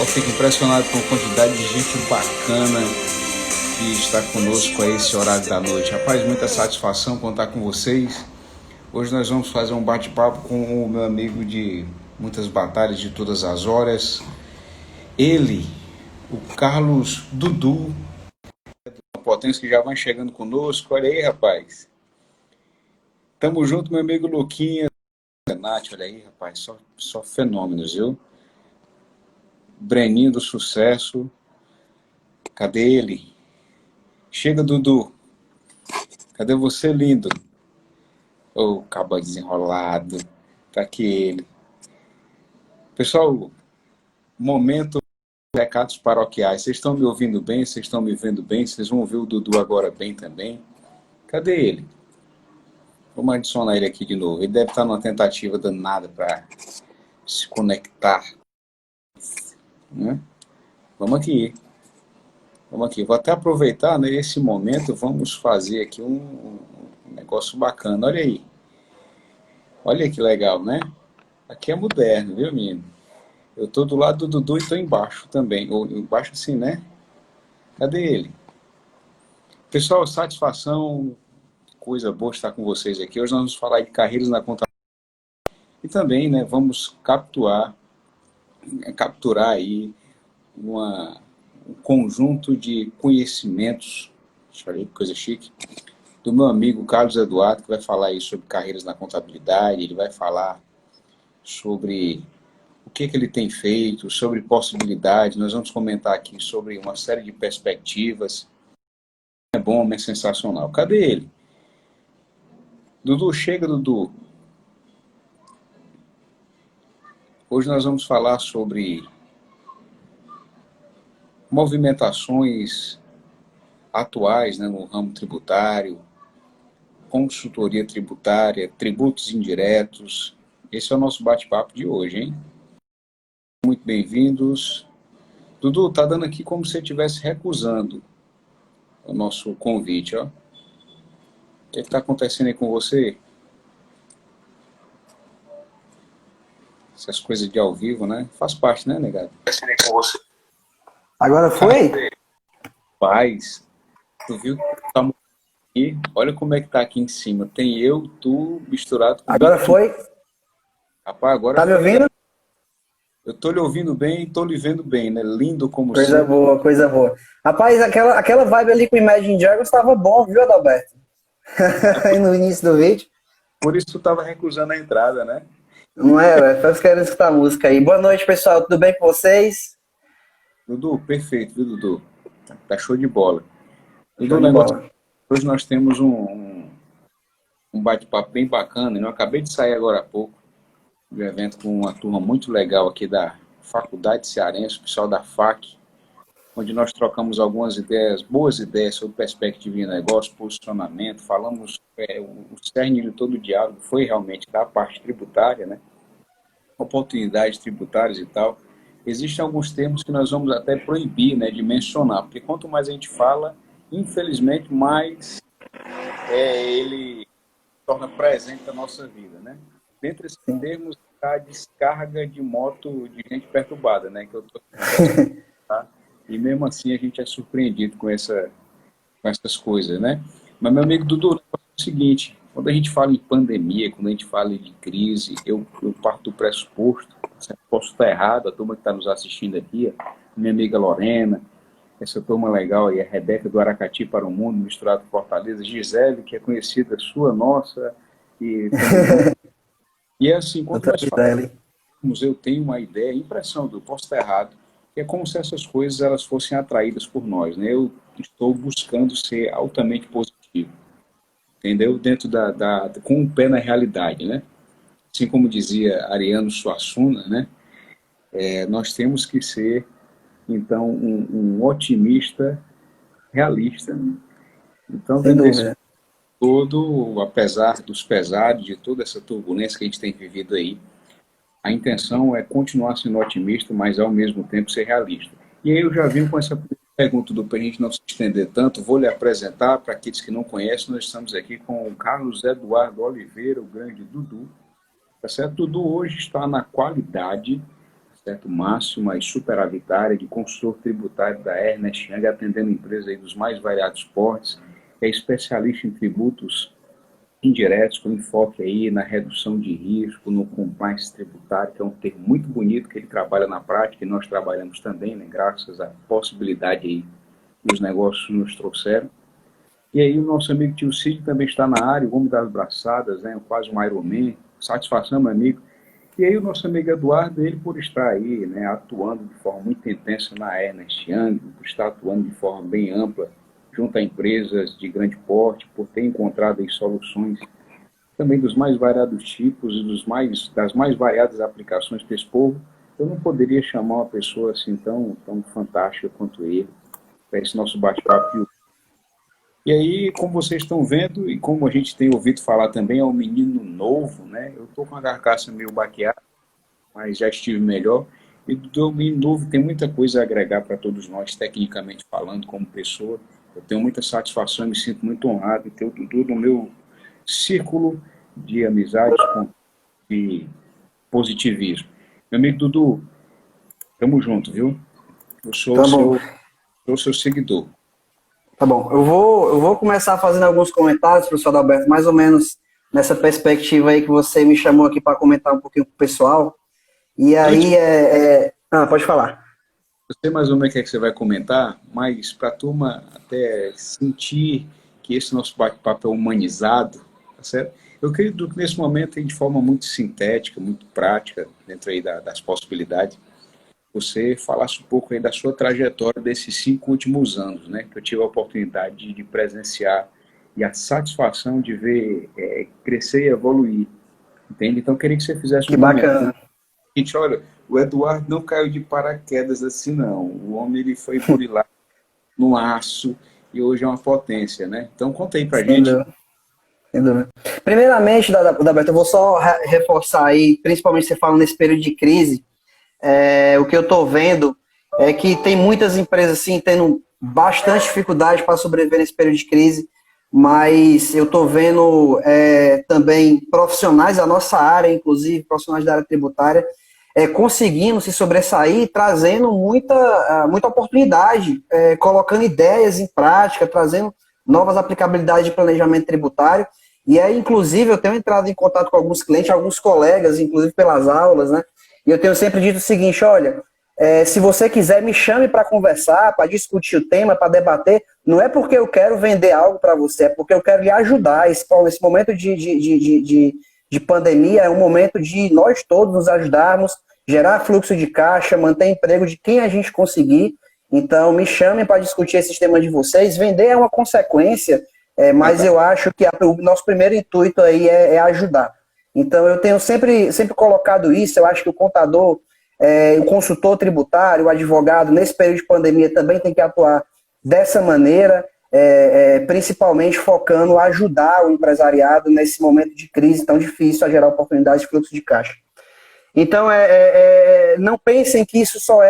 fico impressionado com a quantidade de gente bacana que está conosco a esse horário da noite. Rapaz, muita satisfação contar com vocês. Hoje nós vamos fazer um bate-papo com o meu amigo de muitas batalhas de todas as horas. Ele, o Carlos Dudu, potência que já vai chegando conosco. Olha aí, rapaz. Tamo junto, meu amigo Luquinha. Nath, olha aí, rapaz, só fenômenos, viu? Breninho do sucesso. Cadê ele? Chega, Dudu. Cadê você, lindo? Ô, caba desenrolado. Tá aqui ele. Pessoal, momento recados paroquiais. Vocês estão me ouvindo bem? Vocês estão me vendo bem? Vocês vão ouvir o Dudu agora bem também? Cadê ele? Vamos adicionar ele aqui de novo. Ele deve estar numa tentativa danada para se conectar. Né? Vamos aqui. Vou até aproveitar nesse momento, vamos fazer aqui um negócio bacana. Olha aí. Olha que legal, né? Aqui é moderno, viu, menino? Eu tô do lado do Dudu e tô embaixo também. Ou embaixo assim, né? Cadê ele? Pessoal, satisfação, coisa boa estar com vocês aqui. Hoje nós vamos falar de carreiras na contabilidade. E também, né, vamos capturar aí um conjunto de conhecimentos, falei que coisa chique, do meu amigo Carlos Eduardo, que vai falar aí sobre carreiras na contabilidade. Ele vai falar sobre o que ele tem feito, sobre possibilidades. Nós vamos comentar aqui sobre uma série de perspectivas. É bom, é sensacional. Cadê ele? Dudu, chega, Dudu. Hoje nós vamos falar sobre movimentações atuais, né, no ramo tributário, consultoria tributária, tributos indiretos. Esse é o nosso bate-papo de hoje, hein? Muito bem-vindos. Dudu, tá dando aqui como se você estivesse recusando o nosso convite, ó. O que está acontecendo aí com você? Essas coisas de ao vivo, né? Faz parte, né, negado? Agora foi? Paz, tu viu que tá aqui? Olha como é que tá aqui em cima. Tem eu, tu, misturado com Agora foi? Rapaz, agora Tá me ouvindo? eu tô lhe ouvindo bem e tô lhe vendo bem, né? Lindo como Coisa sempre. boa, coisa boa. Rapaz, aquela vibe ali com o Imagine Dragons tava bom, viu, Adalberto? Aí no início do vídeo. Por isso tu tava recusando a entrada, né? Não é, velho? Tô querendo escutar a música aí. Boa noite, pessoal. Tudo bem com vocês? Dudu, perfeito, viu, Dudu? Tá show de bola. Dudu, Show o de negócio... bola. Hoje nós temos um bate-papo bem bacana. Eu acabei de sair agora há pouco de um evento com uma turma muito legal aqui da Faculdade Cearense, o pessoal da FAC, onde nós trocamos algumas ideias, boas ideias sobre perspectiva de negócio, posicionamento. Falamos, o cerne de todo o diálogo foi realmente da parte tributária, né? Oportunidades tributárias e tal. Existem alguns termos que nós vamos até proibir, né, de mencionar, porque quanto mais a gente fala, infelizmente, mais ele torna presente na nossa vida, né? Dentre esses termos, a descarga de moto de gente perturbada, né? Que eu tô tá? E mesmo assim a gente é surpreendido com essas coisas, né? Mas, meu amigo Dudu, é o seguinte, quando a gente fala em pandemia, quando a gente fala de crise, eu parto do pressuposto, posso estar errado, a turma que está nos assistindo aqui, minha amiga Lorena, essa turma legal aí, a Rebeca do Aracati para o Mundo, misturado com Fortaleza, Gisele, que é conhecida sua, nossa, e e é assim, quando Outra nós vida ali. falamos, eu tenho uma ideia, impressão, do posso estar errado, que é como se essas coisas elas fossem atraídas por nós, né? Eu estou buscando ser altamente positivo, entendeu? Dentro com o pé na realidade, né? Assim como dizia Ariano Suassuna, né? Nós temos que ser, então, um otimista realista, né? Então, Sem dentro desse dúvida. todo, apesar dos pesares, de toda essa turbulência que a gente tem vivido aí, a intenção é continuar sendo otimista, mas ao mesmo tempo ser realista. E aí eu já vim com essa pergunta do para a gente não se estender tanto, vou lhe apresentar para aqueles que não conhecem, nós estamos aqui com o Carlos Eduardo Oliveira, o grande Dudu, tá certo? Dudu hoje está na qualidade, certo? Máxima e superavitária de consultor tributário da Ernst Young, atendendo empresas aí dos mais variados portes, é especialista em tributos indiretos, com enfoque aí na redução de risco, no compliance tributário, que é um termo muito bonito que ele trabalha na prática, e nós trabalhamos também, né, graças à possibilidade aí que os negócios nos trouxeram. E aí o nosso amigo tio Cid também está na área, o homem das braçadas, né, quase um Iron Man, satisfação, meu amigo. E aí o nosso amigo Eduardo, ele por estar aí, né, atuando de forma muito intensa na Ernst Young, por estar atuando de forma bem ampla, junto a empresas de grande porte, por ter encontrado aí soluções também dos mais variados tipos e das mais variadas aplicações para esse povo, eu não poderia chamar uma pessoa assim tão fantástica quanto ele, para esse nosso bate-papo. E aí, como vocês estão vendo, e como a gente tem ouvido falar também, é um menino novo, né? Eu estou com a carcaça meio baqueada, mas já estive melhor. E do menino novo tem muita coisa a agregar para todos nós, tecnicamente falando, como pessoa. Eu tenho muita satisfação e me sinto muito honrado em ter o Dudu no meu círculo de amizades e positivismo. Meu amigo Dudu, tamo junto, viu? Eu sou Tá o bom. seu seguidor. Tá bom, eu vou começar fazendo alguns comentários, professor Adalberto, mais ou menos nessa perspectiva aí que você me chamou aqui para comentar um pouquinho com o pessoal. E aí, pode falar. Eu sei mais ou menos o que é que você vai comentar, mas para a turma até sentir que esse nosso bate-papo é humanizado, tá certo? Eu acredito que nesse momento, de forma muito sintética, muito prática, dentro aí das possibilidades, você falasse um pouco aí da sua trajetória desses 5 últimos anos, né? Que eu tive a oportunidade de presenciar e a satisfação de ver crescer e evoluir, entende? Então, eu queria que você fizesse Que um comentário. bacana. Gente, olha, o Eduardo não caiu de paraquedas assim, não. O homem ele foi burilado no aço e hoje é uma potência, né? Então, conta aí pra Sem gente. dúvida, sem dúvida. Primeiramente, Adalberto, eu vou só reforçar aí, principalmente você falando nesse período de crise, o que eu estou vendo é que tem muitas empresas assim tendo bastante dificuldade para sobreviver nesse período de crise, mas eu estou vendo também profissionais da nossa área, inclusive profissionais da área tributária, conseguindo se sobressair, trazendo muita oportunidade, colocando ideias em prática, trazendo novas aplicabilidades de planejamento tributário. E aí, inclusive, eu tenho entrado em contato com alguns clientes, alguns colegas, inclusive pelas aulas, né? E eu tenho sempre dito o seguinte, olha, se você quiser, me chame para conversar, para discutir o tema, para debater. Não é porque eu quero vender algo para você, é porque eu quero lhe ajudar. Esse momento de pandemia é um momento de nós todos nos ajudarmos, gerar fluxo de caixa, manter emprego de quem a gente conseguir. Então, me chamem para discutir esse tema de vocês. Vender é uma consequência, mas eu acho que o nosso primeiro intuito aí é ajudar. Então, eu tenho sempre colocado isso. Eu acho que o contador, o consultor tributário, o advogado, nesse período de pandemia, também tem que atuar dessa maneira, principalmente focando em ajudar o empresariado nesse momento de crise tão difícil a gerar oportunidades de fluxo de caixa. Então, não pensem que isso só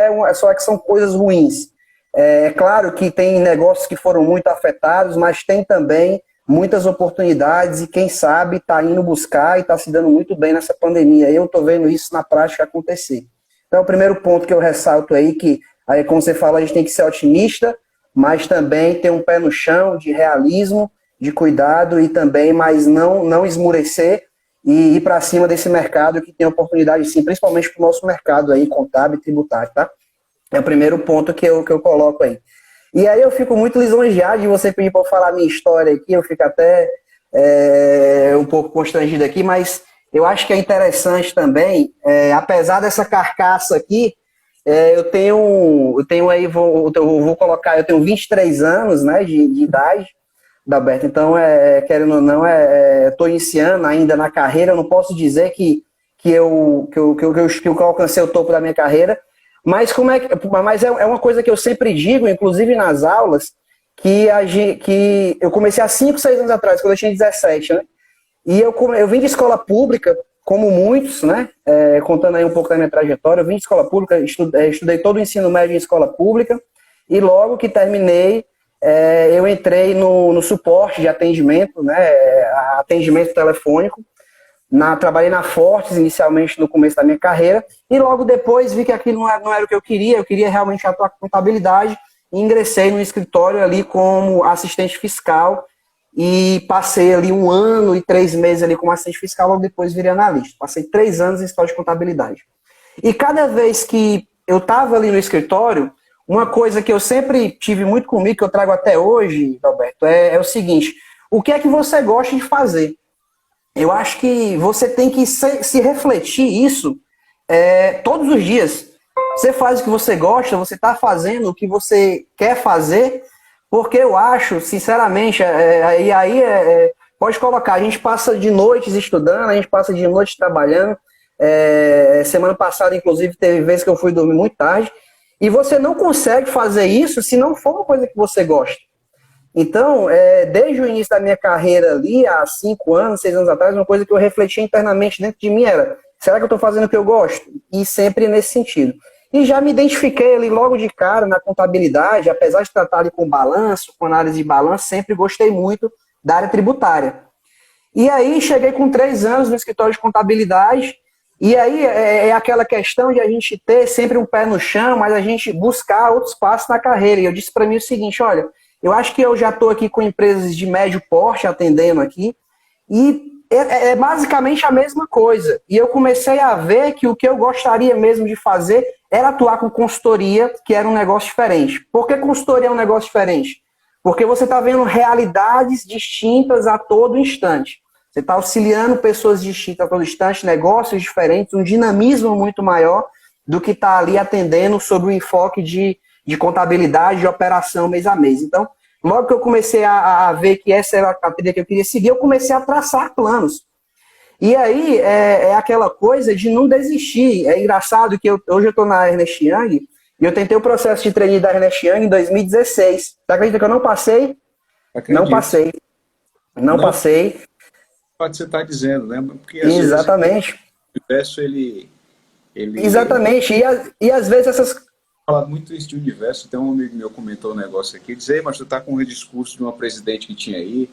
que são coisas ruins. É claro que tem negócios que foram muito afetados, mas tem também muitas oportunidades e quem sabe está indo buscar e está se dando muito bem nessa pandemia. Eu estou vendo isso na prática acontecer. Então, o primeiro ponto que eu ressalto aí, aí, como você fala, a gente tem que ser otimista, mas também ter um pé no chão de realismo, de cuidado e também, mas não esmurecer e ir para cima desse mercado que tem oportunidade sim, principalmente para o nosso mercado aí, contábil e tributário, tá? É o primeiro ponto que eu coloco aí. E aí eu fico muito lisonjeado de você pedir para eu falar a minha história aqui, eu fico até um pouco constrangido aqui, mas eu acho que é interessante também, apesar dessa carcaça aqui, eu tenho aí, vou colocar, eu tenho 23 anos, né, de idade, Dalberto, então, querendo ou não, estou iniciando ainda na carreira, eu não posso dizer que eu alcancei o topo da minha carreira, mas é uma coisa que eu sempre digo, inclusive nas aulas, que eu comecei há 5, 6 anos atrás, quando eu tinha 17, né? E eu vim de escola pública, como muitos, né? Contando aí um pouco da minha trajetória, eu vim de escola pública, estudei todo o ensino médio em escola pública, e logo que terminei, eu entrei no suporte de atendimento, né? Atendimento telefônico, Trabalhei na Fortes inicialmente no começo da minha carreira e logo depois vi que aquilo não era o que eu queria realmente atuar com contabilidade e ingressei no escritório ali como assistente fiscal e passei ali 1 ano e 3 meses ali como assistente fiscal, logo depois virei analista. Passei 3 anos em escritório de contabilidade. E cada vez que eu estava ali no escritório, uma coisa que eu sempre tive muito comigo, que eu trago até hoje, Roberto, é o seguinte: o que é que você gosta de fazer? Eu acho que você tem que se refletir isso todos os dias. Você faz o que você gosta, você está fazendo o que você quer fazer, porque eu acho, sinceramente, pode colocar, a gente passa de noites estudando, a gente passa de noites trabalhando. Semana passada, inclusive, teve vezes que eu fui dormir muito tarde, e você não consegue fazer isso se não for uma coisa que você gosta. Então, desde o início da minha carreira ali, há 5 anos, 6 anos atrás, uma coisa que eu refleti internamente dentro de mim era: será que eu estou fazendo o que eu gosto? E sempre nesse sentido. E já me identifiquei ali logo de cara na contabilidade, apesar de tratar ali com balanço, com análise de balanço, sempre gostei muito da área tributária. E aí cheguei com 3 anos no escritório de contabilidade, e aí é aquela questão de a gente ter sempre um pé no chão, mas a gente buscar outros passos na carreira. E eu disse para mim o seguinte: olha, eu acho que eu já estou aqui com empresas de médio porte atendendo aqui, e é basicamente a mesma coisa. E eu comecei a ver que o que eu gostaria mesmo de fazer era atuar com consultoria, que era um negócio diferente. Por que consultoria é um negócio diferente? Porque você está vendo realidades distintas a todo instante. Você está auxiliando pessoas distintas a todo instante, negócios diferentes, um dinamismo muito maior do que está ali atendendo sobre o enfoque de contabilidade, de operação mês a mês. Então, logo que eu comecei a ver que essa era a trilha que eu queria seguir, eu comecei a traçar planos. E aí é aquela coisa de não desistir. É engraçado que hoje eu estou na Ernest Young e eu tentei o processo de trainee da Ernest Young em 2016. Você acredita que eu não passei? Acredito. Não passei. Pode você estar dizendo, né? Porque às Exatamente. Vezes, o universo, ele... Exatamente. E às vezes essas... Falado muito isso de universo. Até um amigo meu comentou um negócio aqui, dizer: mas tu tá com um discurso de uma presidente que tinha aí,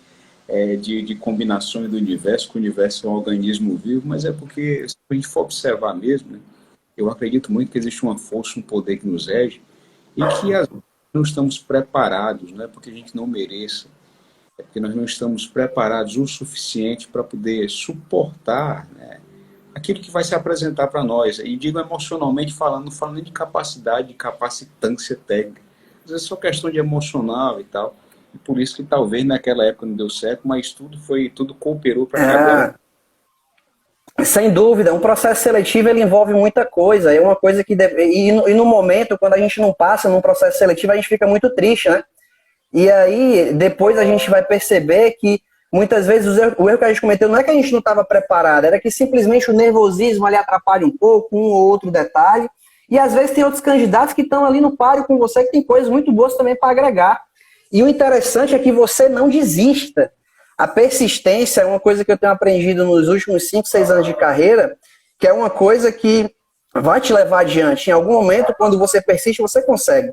de combinações do universo, que o universo é um organismo vivo, mas é porque, se a gente for observar mesmo, né, eu acredito muito que existe uma força, um poder que nos rege, e que às vezes não estamos preparados, não é porque a gente não mereça, é porque nós não estamos preparados o suficiente para poder suportar, né, aquilo que vai se apresentar para nós. E digo emocionalmente falando, não falando de capacidade, de capacitância técnica. Às vezes é só questão de emocional e tal. E por isso que talvez naquela época não deu certo, mas tudo cooperou para que agora... Sem dúvida, um processo seletivo ele envolve muita coisa. É uma coisa que e no momento, quando a gente não passa num processo seletivo, a gente fica muito triste, né? E aí, depois a gente vai perceber que muitas vezes o erro que a gente cometeu não é que a gente não estava preparado, era que simplesmente o nervosismo ali atrapalha um pouco, um ou outro detalhe. E às vezes tem outros candidatos que estão ali no páreo com você, que tem coisas muito boas também para agregar. E o interessante é que você não desista. A persistência é uma coisa que eu tenho aprendido nos últimos 5, 6 anos de carreira, que é uma coisa que vai te levar adiante. Em algum momento, quando você persiste, você consegue.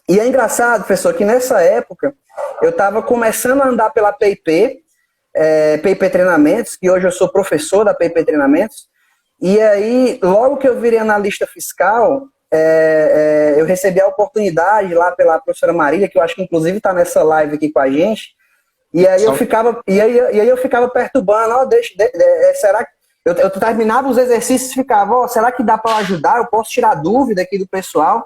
E é engraçado, professor, que nessa época eu estava começando a andar pela PIP, PIP Treinamentos, que hoje eu sou professor da PIP Treinamentos, e aí, logo que eu virei analista fiscal, eu recebi a oportunidade lá pela professora Marília, que eu acho que inclusive está nessa live aqui com a gente, e aí eu ficava perturbando, será que eu terminava os exercícios e ficava, será que dá para ajudar? Eu posso tirar dúvida aqui do pessoal?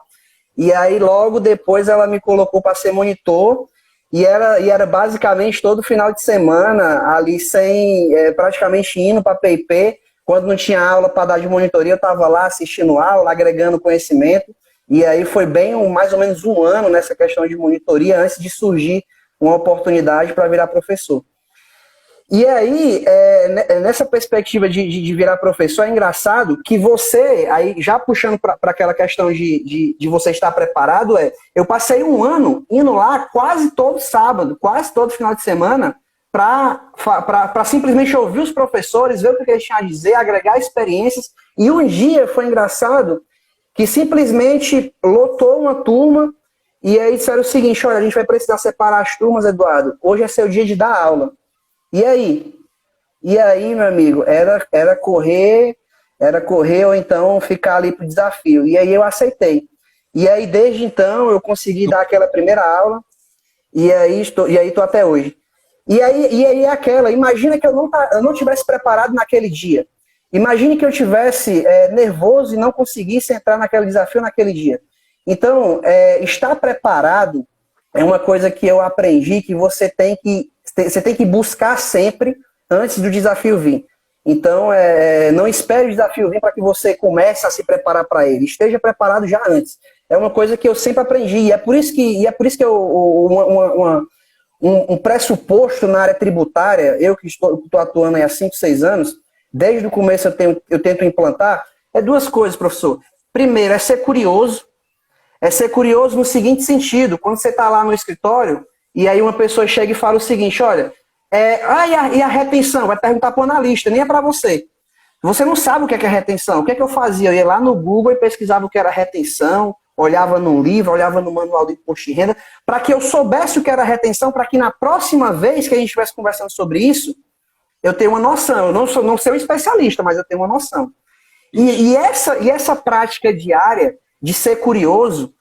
E aí logo depois ela me colocou para ser monitor, e era basicamente todo final de semana, ali praticamente indo para a PIP, quando não tinha aula para dar de monitoria, eu estava lá assistindo aula, agregando conhecimento, e aí foi mais ou menos 1 ano nessa questão de monitoria, antes de surgir uma oportunidade para virar professor. E aí, nessa perspectiva de virar professor, é engraçado que você, aí já puxando para aquela questão de você estar preparado, eu passei 1 ano indo lá quase todo sábado, quase todo final de semana, para simplesmente ouvir os professores, ver o que eles tinham a dizer, agregar experiências. E um dia foi engraçado que simplesmente lotou uma turma e aí disseram o seguinte: olha, a gente vai precisar separar as turmas, Eduardo. Hoje é seu dia de dar aula. E aí? E aí, meu amigo, era correr ou então ficar ali pro desafio. E aí eu aceitei. E aí, desde então, eu consegui dar aquela primeira aula, e aí tô até hoje. E aí é aquela, imagina que eu não tivesse preparado naquele dia. Imagine que eu tivesse nervoso e não conseguisse entrar naquele desafio naquele dia. Então, estar preparado é uma coisa que eu aprendi que você tem que buscar sempre antes do desafio vir. Então, não espere o desafio vir para que você comece a se preparar para ele. Esteja preparado já antes. É uma coisa que eu sempre aprendi. E é por isso que um pressuposto na área tributária, eu que estou atuando há 5, 6 anos, desde o começo eu tento implantar, é duas coisas, professor. Primeiro, é ser curioso. É ser curioso no seguinte sentido, quando você está lá no escritório, e aí uma pessoa chega e fala o seguinte, olha, e a retenção? Vai perguntar para o analista, nem é para você. Você não sabe o que é retenção. O que é que eu fazia? Eu ia lá no Google e pesquisava o que era retenção, olhava num livro, olhava no manual de imposto de renda, para que eu soubesse o que era retenção, para que na próxima vez que a gente estivesse conversando sobre isso, eu tenha uma noção. Eu não sou um especialista, mas eu tenho uma noção. E essa prática diária de ser curioso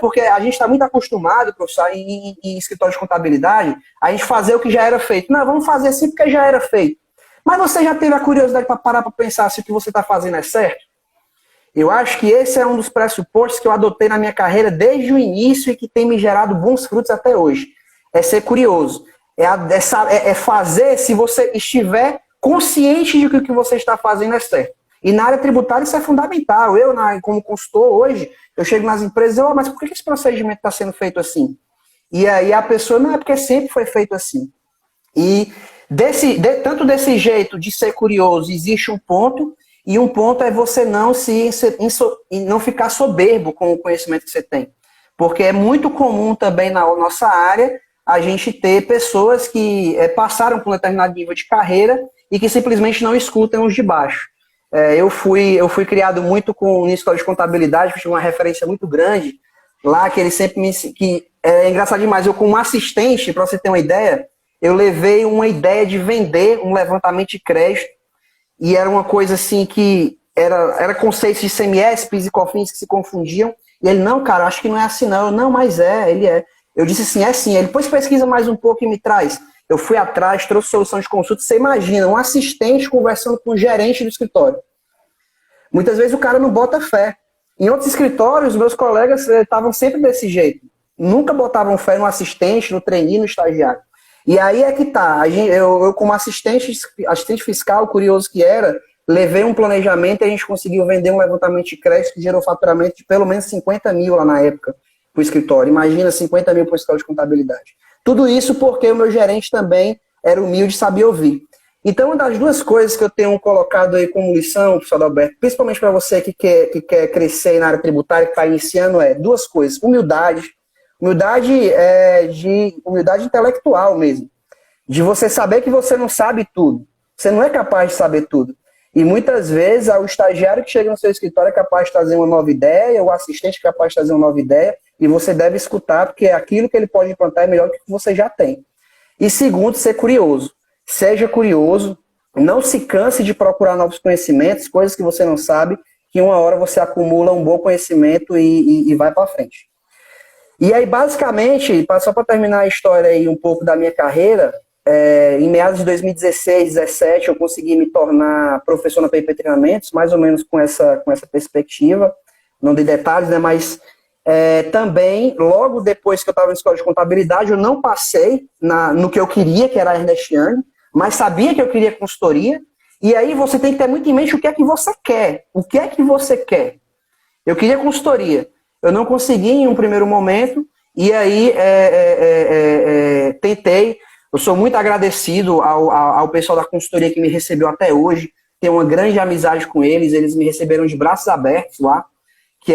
porque a gente está muito acostumado, professor, em escritório de contabilidade, a gente fazer o que já era feito. Não, vamos fazer assim porque já era feito. Mas você já teve a curiosidade para parar para pensar se o que você está fazendo é certo? Eu acho que esse é um dos pressupostos que eu adotei na minha carreira desde o início e que tem me gerado bons frutos até hoje. É ser curioso. É fazer se você estiver consciente de que o que você está fazendo é certo. E na área tributária isso é fundamental. Eu, como consultor hoje, eu chego nas empresas e mas por que esse procedimento está sendo feito assim? E aí a pessoa, não, é porque sempre foi feito assim. E tanto desse jeito de ser curioso, existe um ponto, e um ponto é você não ficar soberbo com o conhecimento que você tem. Porque é muito comum também na nossa área a gente ter pessoas que passaram por um determinado nível de carreira e que simplesmente não escutam os de baixo. Eu fui criado muito no escola de contabilidade, que tinha uma referência muito grande lá, que ele sempre é engraçado demais. Eu, como assistente, para você ter uma ideia, eu levei uma ideia de vender um levantamento de crédito, e era uma coisa assim que era conceitos de CMS, PIS e COFINS que se confundiam, e ele, não, cara, acho que não é assim não. Eu, não, mas ele é. Eu disse assim, é sim. Ele, depois pesquisa mais um pouco e me traz. Eu fui atrás, trouxe solução de consulta. Você imagina, um assistente conversando com o gerente do escritório. Muitas vezes o cara não bota fé. Em outros escritórios, meus colegas estavam sempre desse jeito. Nunca botavam fé no assistente, no trainee, no estagiário. E aí é que tá. Eu como assistente fiscal, curioso que era, levei um planejamento e a gente conseguiu vender um levantamento de crédito que gerou faturamento de pelo menos 50 mil lá na época para o escritório. Imagina 50 mil para o escritório de contabilidade. Tudo isso porque o meu gerente também era humilde e sabia ouvir. Então, uma das duas coisas que eu tenho colocado aí como lição, professor Adalberto, principalmente para você que quer crescer na área tributária, que está iniciando, duas coisas. Humildade intelectual mesmo. De você saber que você não sabe tudo. Você não é capaz de saber tudo. E muitas vezes o estagiário que chega no seu escritório é capaz de trazer uma nova ideia, o assistente é capaz de trazer uma nova ideia, e você deve escutar, porque aquilo que ele pode implantar é melhor do que você já tem. E segundo, ser curioso. Seja curioso, não se canse de procurar novos conhecimentos, coisas que você não sabe, que uma hora você acumula um bom conhecimento e vai para frente. E aí, basicamente, só para terminar a história aí um pouco da minha carreira, em meados de 2016, 2017, eu consegui me tornar professor na PIP Treinamentos, mais ou menos com essa perspectiva, não dei detalhes, né, mas também, logo depois que eu estava na escola de contabilidade, eu não passei no que eu queria, que era a Ernest Young, mas sabia que eu queria consultoria, e aí você tem que ter muito em mente o que é que você quer. O que é que você quer? Eu queria consultoria. Eu não consegui em um primeiro momento, e aí tentei. Eu sou muito agradecido ao pessoal da consultoria que me recebeu até hoje, tenho uma grande amizade com eles me receberam de braços abertos lá, que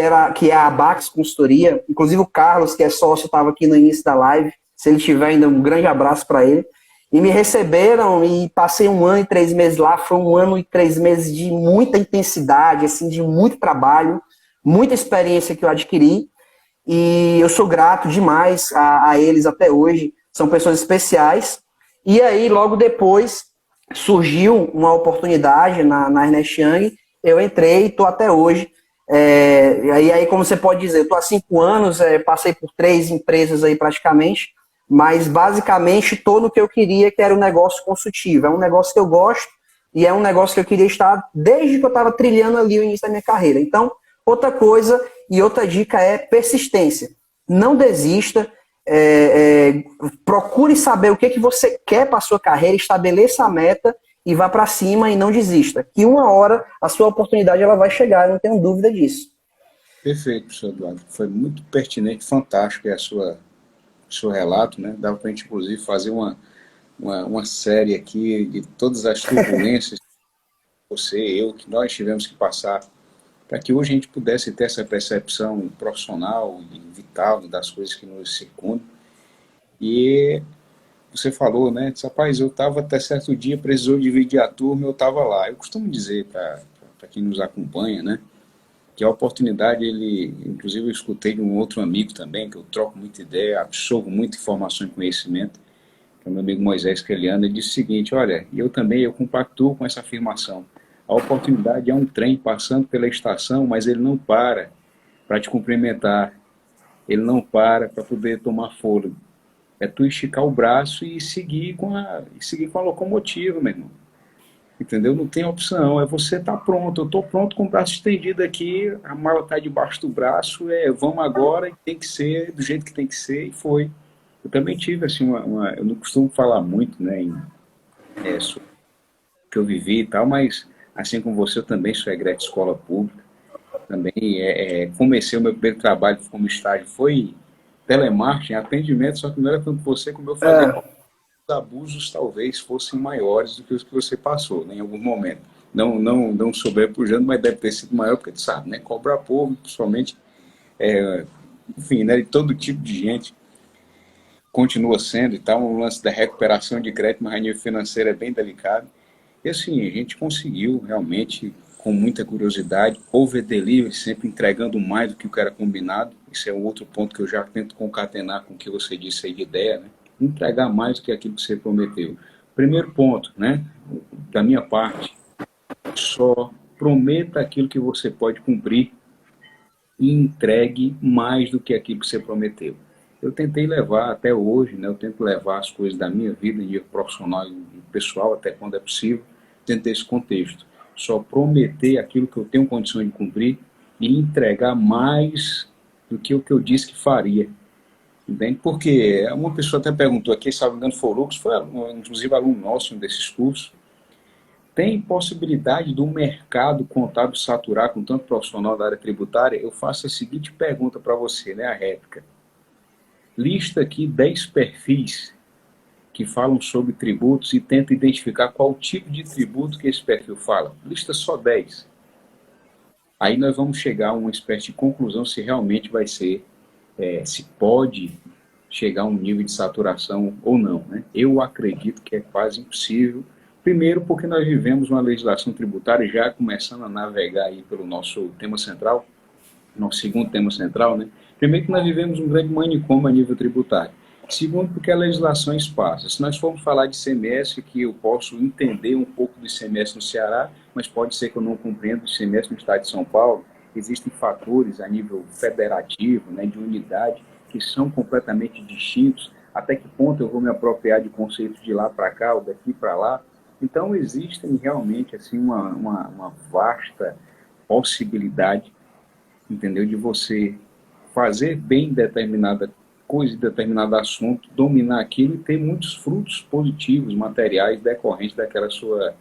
é a Abax Consultoria. Inclusive o Carlos, que é sócio, estava aqui no início da live, se ele tiver ainda, um grande abraço para ele. E me receberam e passei 1 ano e 3 meses lá, foi 1 ano e 3 meses de muita intensidade, assim, de muito trabalho, muita experiência que eu adquiri, e eu sou grato demais a eles até hoje, são pessoas especiais. E aí, logo depois, surgiu uma oportunidade na Ernest Young, eu entrei e estou até hoje. E aí, como você pode dizer, eu estou há 5 anos, passei por 3 empresas aí praticamente, mas basicamente estou no que eu queria, que era o negócio consultivo. É um negócio que eu gosto e é um negócio que eu queria estar desde que eu estava trilhando ali o início da minha carreira. Então, outra coisa e outra dica é persistência. Não desista, procure saber o que você quer para a sua carreira, estabeleça a meta e vá para cima e não desista. Que uma hora a sua oportunidade ela vai chegar, eu não tenho dúvida disso. Perfeito, professor Eduardo. Foi muito pertinente, fantástico o seu relato, né? Dava para a gente, inclusive, fazer uma série aqui de todas as turbulências que você, eu, que nós tivemos que passar para que hoje a gente pudesse ter essa percepção profissional e vital das coisas que nos circundam. E você falou, né? Disse, rapaz, eu estava até certo dia, precisou dividir a turma, eu estava lá. Eu costumo dizer para quem nos acompanha, né? Que a oportunidade, inclusive eu escutei de um outro amigo também, que eu troco muita ideia, absorvo muita informação e conhecimento, que é o meu amigo Moisés Keliano, ele disse o seguinte, olha, e eu compactuo com essa afirmação, a oportunidade é um trem passando pela estação, mas ele não para te cumprimentar, ele não para poder tomar fôlego. É tu esticar o braço e seguir com a locomotiva, meu irmão. Entendeu? Não tem opção, é você estar pronto. Eu estou pronto com o braço estendido aqui, a mala está debaixo do braço, vamos agora, e tem que ser do jeito que tem que ser, e foi. Eu também tive, assim, eu não costumo falar muito, né, sobre o que eu vivi e tal, mas, assim como você, eu também sou egresso de escola pública, também comecei o meu primeiro trabalho como estágio, foi telemarketing, atendimento, só que não era tanto você como eu fazia. Os abusos talvez fossem maiores do que os que você passou, né, em algum momento. Não sobrepujando, mas deve ter sido maior, porque tu sabe, né? Cobrar povo, principalmente, enfim, né? De todo tipo de gente, continua sendo e tal. Um lance da recuperação de crédito, mas a nível financeiro é bem delicado. E assim, a gente conseguiu realmente, com muita curiosidade, over delivery, sempre entregando mais do que o que era combinado. Isso é um outro ponto que eu já tento concatenar com o que você disse aí de ideia, né? Entregar mais do que aquilo que você prometeu. Primeiro ponto, né? Da minha parte, só prometa aquilo que você pode cumprir e entregue mais do que aquilo que você prometeu. Eu tentei levar até hoje, né, eu tento levar as coisas da minha vida, de profissional e pessoal, até quando é possível, dentro desse contexto. Só prometer aquilo que eu tenho condições de cumprir e entregar mais do que o que eu disse que faria. Entende? Porque uma pessoa até perguntou aqui, se não me engano, foi o Lucas, foi inclusive aluno nosso em um desses cursos, tem possibilidade do mercado contábil saturar com tanto profissional da área tributária? Eu faço a seguinte pergunta para você, né, a réplica. Lista aqui 10 perfis que falam sobre tributos e tenta identificar qual tipo de tributo que esse perfil fala. Lista só 10. Aí nós vamos chegar a uma espécie de conclusão se realmente vai ser, se pode chegar a um nível de saturação ou não, né? Eu acredito que é quase impossível. Primeiro, porque nós vivemos uma legislação tributária já começando a navegar aí pelo nosso tema central, nosso segundo tema central, né? Primeiro que nós vivemos um grande manicômio a nível tributário. Segundo, porque a legislação é esparsa. Se nós formos falar de ICMS, que eu posso entender um pouco do ICMS no Ceará, mas pode ser que eu não compreenda o ICMS no estado de São Paulo, existem fatores a nível federativo, né, de unidade, que são completamente distintos. Até que ponto eu vou me apropriar de conceitos de lá para cá ou daqui para lá? Então, existem realmente assim, uma vasta possibilidade, entendeu, de você fazer bem determinada coisa, determinado assunto, dominar aquilo e ter muitos frutos positivos, materiais, decorrentes daquela sua,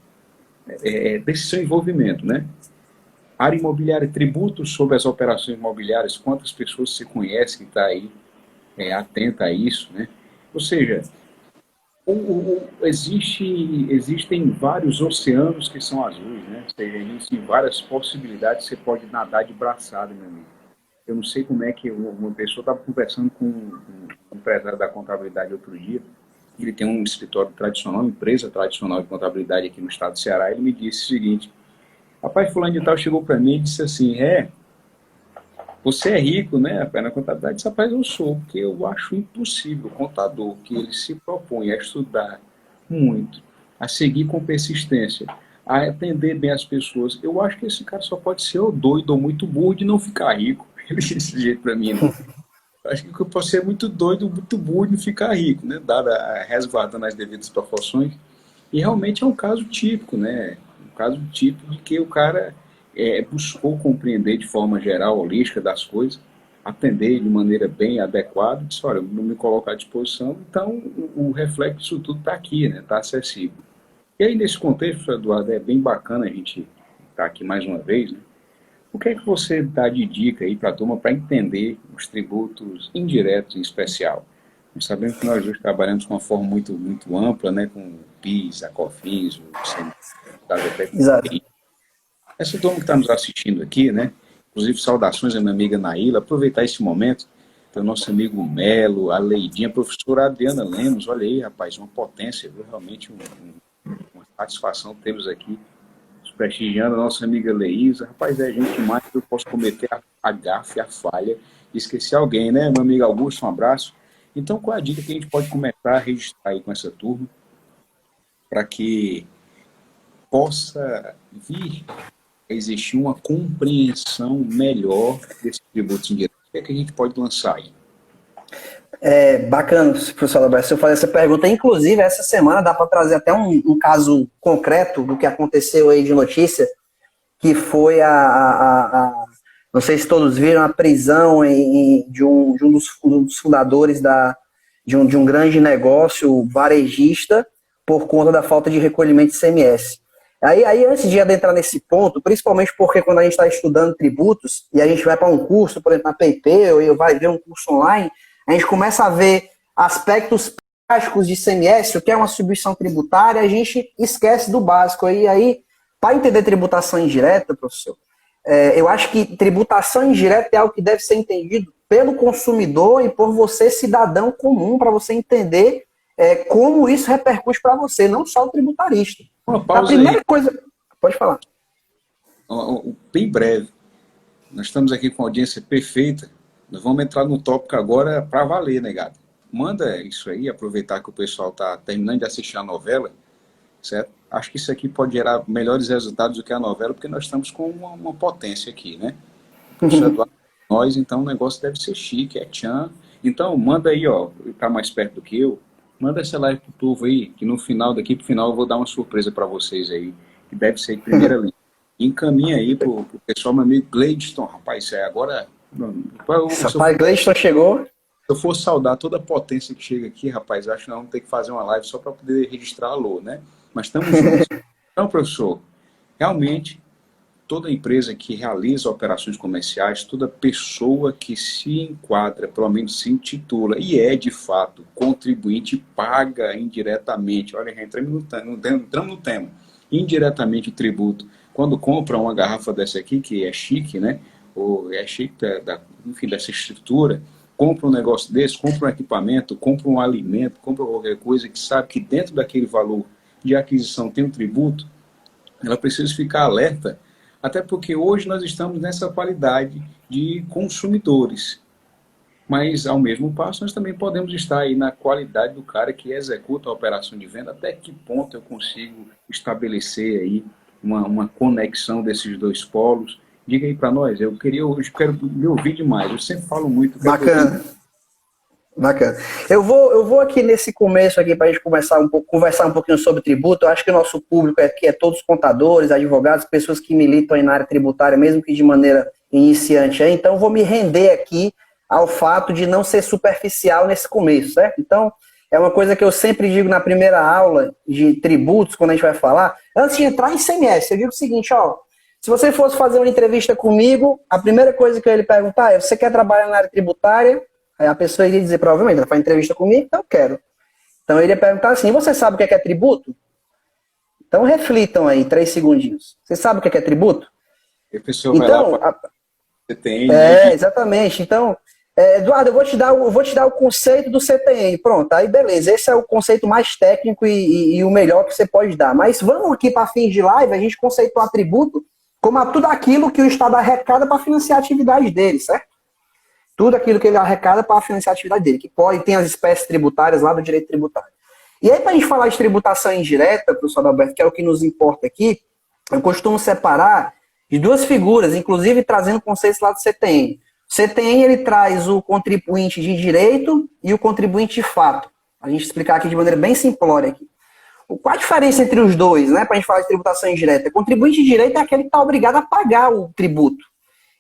desse seu envolvimento, né? Área imobiliária, tributos sobre as operações imobiliárias, quantas pessoas você conhece que está aí atenta a isso, né? Ou seja, existem vários oceanos que são azuis, né? Ou seja, existem várias possibilidades, você pode nadar de braçada, meu amigo. Eu não sei como é que uma pessoa estava conversando com um empresário da contabilidade outro dia, ele tem um escritório tradicional, uma empresa tradicional de contabilidade aqui no estado do Ceará, ele me disse o seguinte, rapaz, fulano de tal chegou para mim e disse assim, você é rico, né, na contabilidade? Disse, rapaz, eu sou, porque eu acho impossível o contador que ele se propõe a estudar muito, a seguir com persistência, a atender bem as pessoas. Eu acho que esse cara só pode ser ou doido ou muito burro de não ficar rico. Ele disse desse jeito para mim, né? Acho que eu posso ser muito doido, muito burro de não ficar rico, né? Dada resguardando as devidas proporções. E realmente é um caso típico, né? Um caso típico de que o cara buscou compreender de forma geral, holística das coisas, atender de maneira bem adequada, disse, olha, não me coloco à disposição, então o reflexo disso tudo está aqui, né? Está acessível. E aí, nesse contexto, Eduardo, é bem bacana a gente estar aqui mais uma vez, né? O que é que você dá de dica aí para a turma para entender os tributos indiretos em especial? Nós sabemos que nós hoje trabalhamos de uma forma muito, muito ampla, né, com o PIS, a COFINS, o CNPJ, Exato. essa turma que está nos assistindo aqui, né? Inclusive, saudações à minha amiga Naíla, aproveitar esse momento para o nosso amigo Melo, a Leidinha, a professora Adriana Lemos, olha aí, rapaz, uma potência, viu? Realmente uma satisfação tê-los aqui, prestigiando a nossa amiga Leísa. Rapaz, é gente demais que eu posso cometer a gafe, a falha, e esquecer alguém, né? Meu amigo Augusto, um abraço. Então, qual é a dica que a gente pode começar a registrar aí com essa turma para que possa vir a existir uma compreensão melhor desses tributos indiretos? O que é que a gente pode lançar aí? Bacana, professor Alberto, eu falei essa pergunta. Inclusive, essa semana dá para trazer até um caso concreto do que aconteceu aí de notícia, que foi não sei se todos viram, a prisão de um dos fundadores de um grande negócio varejista por conta da falta de recolhimento de ICMS. Aí, antes de adentrar nesse ponto, principalmente porque quando a gente está estudando tributos e a gente vai para um curso, por exemplo, na PayPay, ou vai ver um curso online, a gente começa a ver aspectos práticos de ICMS, o que é uma substituição tributária, a gente esquece do básico. E aí, para entender tributação indireta, professor, eu acho que tributação indireta é algo que deve ser entendido pelo consumidor e por você, cidadão comum, para você entender como isso repercute para você, não só o tributarista. Uma pausa a primeira aí. coisa... Pode falar. Bem breve. Nós estamos aqui com a audiência perfeita. Nós vamos entrar no tópico agora para valer, negado. Manda isso aí, aproveitar que o pessoal está terminando de assistir a novela, certo? Acho que isso aqui pode gerar melhores resultados do que a novela, porque nós estamos com uma potência aqui, né? Nós, então, o negócio deve ser chique, é tchan. Então, manda aí, ó, tá mais perto do que eu, manda essa live pro povo aí, que no final, daqui pro final, eu vou dar uma surpresa para vocês aí, que deve ser em primeira linha. Encaminha aí pro pessoal, meu amigo Gleidson, rapaz, agora... Rapaz, Gleidson chegou. Se eu for saudar toda a potência que chega aqui, rapaz, acho que nós vamos ter que fazer uma live só para poder registrar alô, né? Mas estamos juntos. Então, professor, realmente, toda empresa que realiza operações comerciais, toda pessoa que se enquadra, pelo menos se intitula, e é, de fato, contribuinte, paga indiretamente, olha, entramos no tema, indiretamente o tributo. Quando compra uma garrafa dessa aqui, que é chique, né? Ou é chique, enfim, dessa estrutura, compra um negócio desse, compra um equipamento, compra um alimento, compra qualquer coisa que sabe que dentro daquele valor de aquisição tem um tributo, ela precisa ficar alerta, até porque hoje nós estamos nessa qualidade de consumidores. Mas, ao mesmo passo, nós também podemos estar aí na qualidade do cara que executa a operação de venda, até que ponto eu consigo estabelecer aí uma conexão desses dois polos. Diga aí para nós, eu quero me ouvir demais, eu sempre falo muito. Bacana. Bacana. Eu vou aqui nesse começo aqui para a gente conversar um pouquinho sobre tributo. Eu acho que o nosso público aqui é todos contadores, advogados, pessoas que militam aí na área tributária, mesmo que de maneira iniciante. Então, eu vou me render aqui ao fato de não ser superficial nesse começo, certo? Então, é uma coisa que eu sempre digo na primeira aula de tributos, quando a gente vai falar, antes de entrar em ICMS, eu digo o seguinte, ó, se você fosse fazer uma entrevista comigo, a primeira coisa que eu ia lhe perguntar é, você quer trabalhar na área tributária? Aí a pessoa iria dizer, provavelmente, ela faz entrevista comigo, então eu quero. Então eu iria perguntar assim, você sabe o que é tributo? Então reflitam aí, 3 segundinhos. Você sabe o que é tributo? Então, você tem, exatamente. Então, Eduardo, eu vou te dar o conceito do CTN. Pronto, aí beleza. Esse é o conceito mais técnico e o melhor que você pode dar. Mas vamos aqui para fins de live, a gente conceituar tributo como tudo aquilo que o Estado arrecada para financiar a atividade dele, certo? Tudo aquilo que ele arrecada para financiar a atividade dele, que tem as espécies tributárias lá do direito tributário. E aí, para a gente falar de tributação indireta, professor Adalberto, que é o que nos importa aqui, eu costumo separar de duas figuras, inclusive trazendo conceitos lá do CTN. O CTN, ele traz o contribuinte de direito e o contribuinte de fato. A gente explicar aqui de maneira bem simplória aqui. Qual a diferença entre os dois, né, para a gente falar de tributação indireta? O contribuinte de direito é aquele que está obrigado a pagar o tributo.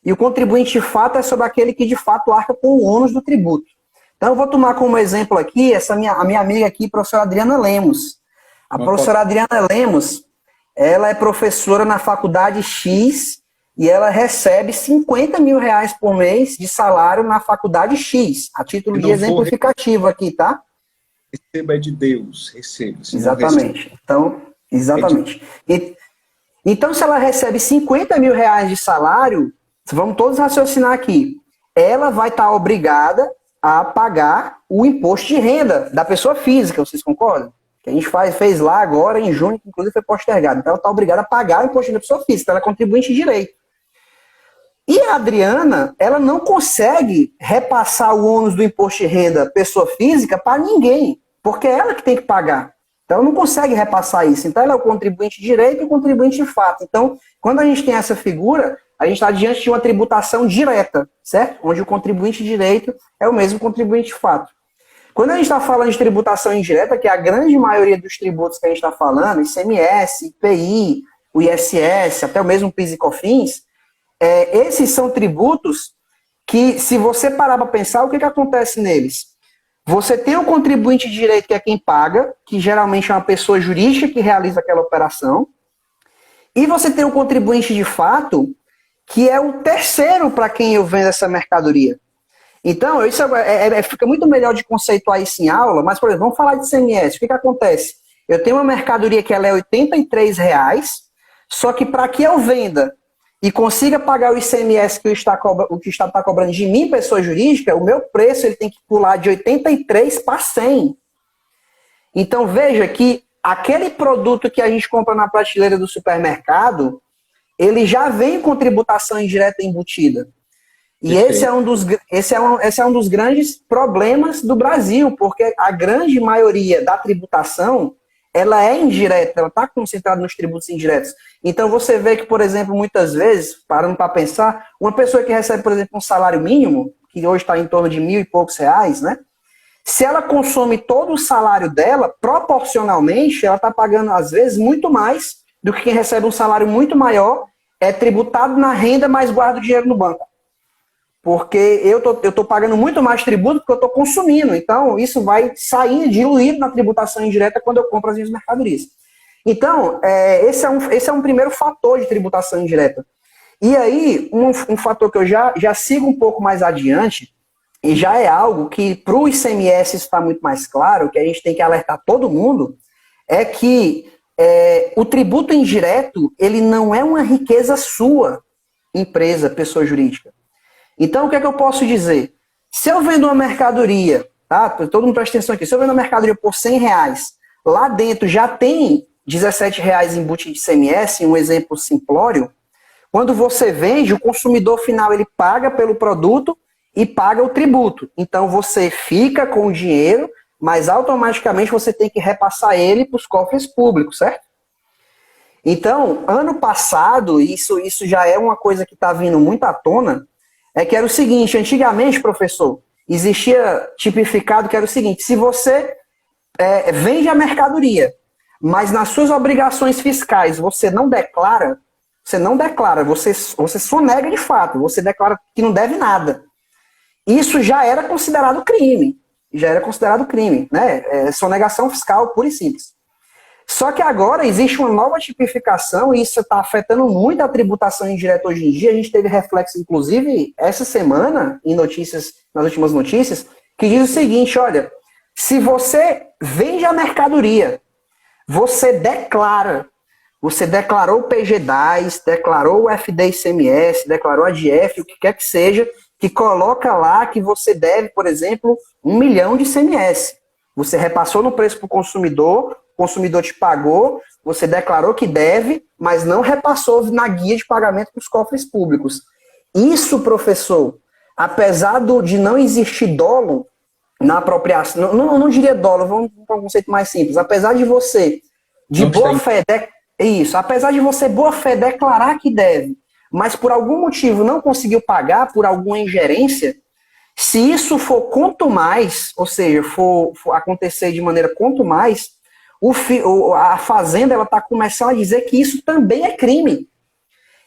E o contribuinte de fato é sobre aquele que de fato arca com o ônus do tributo. Então eu vou tomar como exemplo aqui a minha amiga aqui, a professora Adriana Lemos. A professora Adriana Lemos, ela é professora na faculdade X e ela recebe 50 mil reais por mês de salário na faculdade X, a título de exemplificativo aqui, tá? Receba de Deus, receba. Exatamente. Então, exatamente. Então, se ela recebe 50 mil reais de salário, vamos todos raciocinar aqui, ela vai estar obrigada a pagar o imposto de renda da pessoa física, vocês concordam? Que a gente fez lá agora, em junho, que inclusive foi postergado. Então, ela está obrigada a pagar o imposto da pessoa física, ela é contribuinte de direito. E a Adriana, ela não consegue repassar o ônus do imposto de renda pessoa física para ninguém, porque é ela que tem que pagar. Então, ela não consegue repassar isso. Então, ela é o contribuinte de direito e o contribuinte de fato. Então, quando a gente tem essa figura, a gente está diante de uma tributação direta, certo? Onde o contribuinte de direito é o mesmo contribuinte de fato. Quando a gente está falando de tributação indireta, que é a grande maioria dos tributos que a gente está falando, ICMS, IPI, o ISS, até o mesmo PIS e COFINS, esses são tributos que, se você parar para pensar, o que acontece neles? Você tem o contribuinte de direito, que é quem paga, que geralmente é uma pessoa jurídica que realiza aquela operação, e você tem o contribuinte de fato, que é o terceiro para quem eu vendo essa mercadoria. Então, isso fica muito melhor de conceituar isso em aula, mas, por exemplo, vamos falar de ICMS. O que acontece? Eu tenho uma mercadoria que ela é R$ 83,00, só que para que eu venda e consiga pagar o ICMS que o Estado está cobrando de mim, pessoa jurídica, o meu preço ele tem que pular de 83 para 100. Então, veja que aquele produto que a gente compra na prateleira do supermercado, ele já vem com tributação indireta embutida. E esse é um dos grandes problemas do Brasil, porque a grande maioria da tributação, ela é indireta, ela está concentrada nos tributos indiretos. Então você vê que, por exemplo, muitas vezes, parando para pensar, uma pessoa que recebe, por exemplo, um salário mínimo, que hoje está em torno de R$ 1.000 e poucos, né? Se ela consome todo o salário dela, proporcionalmente, ela está pagando, às vezes, muito mais do que quem recebe um salário muito maior, é tributado na renda, mas guarda o dinheiro no banco. Porque eu tô pagando muito mais tributo porque eu estou consumindo. Então, isso vai sair diluído na tributação indireta quando eu compro as minhas mercadorias. Então, esse é um primeiro fator de tributação indireta. E aí, um fator que eu já sigo um pouco mais adiante, e já é algo que para o ICMS isso está muito mais claro, que a gente tem que alertar todo mundo, é que o tributo indireto, ele não é uma riqueza sua, empresa, pessoa jurídica. Então, o que é que eu posso dizer? Se eu vendo uma mercadoria, tá? Todo mundo presta atenção aqui. Se eu vendo uma mercadoria por R$100, lá dentro já tem R$17 embutido de ICMS, um exemplo simplório. Quando você vende, o consumidor final ele paga pelo produto e paga o tributo. Então, você fica com o dinheiro, mas automaticamente você tem que repassar ele para os cofres públicos, certo? Então, ano passado, isso já é uma coisa que está vindo muito à tona, é que era o seguinte, antigamente, professor, existia tipificado que era o seguinte, se você vende a mercadoria, mas nas suas obrigações fiscais você não declara, você sonega de fato, você declara que não deve nada. Isso já era considerado crime, né? Sonegação fiscal pura e simples. Só que agora existe uma nova tipificação e isso está afetando muito a tributação indireta hoje em dia. A gente teve reflexo, inclusive, essa semana, nas últimas notícias, que diz o seguinte, olha, se você vende a mercadoria, você declarou o PG-10, declarou o FD-ICMS, declarou a DF, o que quer que seja, que coloca lá que você deve, por exemplo, 1 milhão de ICMS. Você repassou no preço para o consumidor te pagou, você declarou que deve, mas não repassou na guia de pagamento para os cofres públicos. Isso, professor, apesar de não existir dolo, na apropriação, não diria dolo, vamos para um conceito mais simples. Apesar de você, de boa fé, isso, apesar de você, boa fé, declarar que deve, mas por algum motivo não conseguiu pagar, por alguma ingerência, se isso for quanto mais, ou seja, for acontecer de maneira quanto mais, a Fazenda ela está começando a dizer que isso também é crime.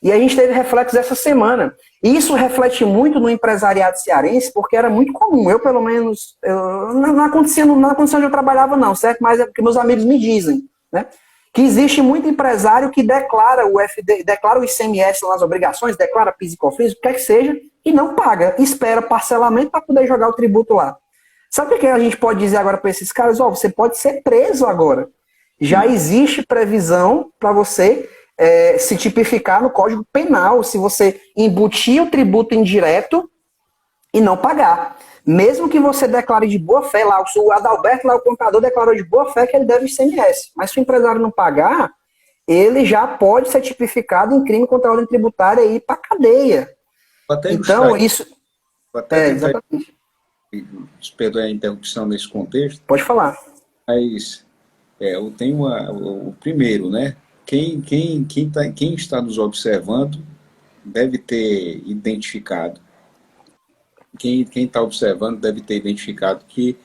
E a gente teve reflexos essa semana. E isso reflete muito no empresariado cearense, porque era muito comum. Eu, pelo menos, não acontecia onde eu trabalhava, não, certo? Mas é porque meus amigos me dizem, né? Que existe muito empresário que declara declara o ICMS nas obrigações, declara PIS e COFINS, o que quer que seja, e não paga. Espera parcelamento para poder jogar o tributo lá. Sabe o que a gente pode dizer agora para esses caras? Você pode ser preso agora. Já existe previsão para você se tipificar no Código Penal se você embutir o tributo indireto e não pagar. Mesmo que você declare de boa fé, lá, o Adalberto, lá, o contador, declarou de boa fé que ele deve ICMS. Mas se o empresário não pagar, ele já pode ser tipificado em crime contra a ordem tributária e ir para a cadeia. Então, isso... exatamente. Perdoe a interrupção nesse contexto. Pode falar. Mas eu tenho o primeiro, né? Quem está nos observando deve ter identificado. Quem está observando deve ter identificado que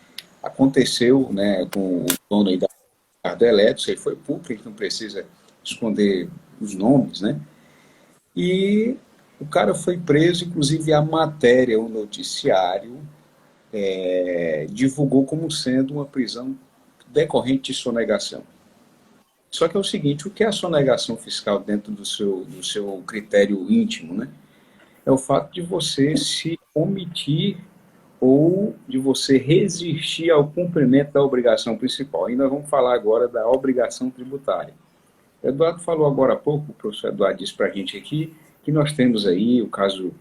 aconteceu, né, com o dono aí da Ricardo Eletro, isso aí foi público, a gente não precisa esconder os nomes, né? E o cara foi preso, inclusive a matéria, o noticiário, divulgou como sendo uma prisão decorrente de sonegação. Só que é o seguinte, o que é a sonegação fiscal dentro do seu critério íntimo, né? É o fato de você se omitir ou de você resistir ao cumprimento da obrigação principal. E nós vamos falar agora da obrigação tributária. O Eduardo falou agora há pouco, o professor Eduardo disse para a gente aqui, que nós temos aí o caso,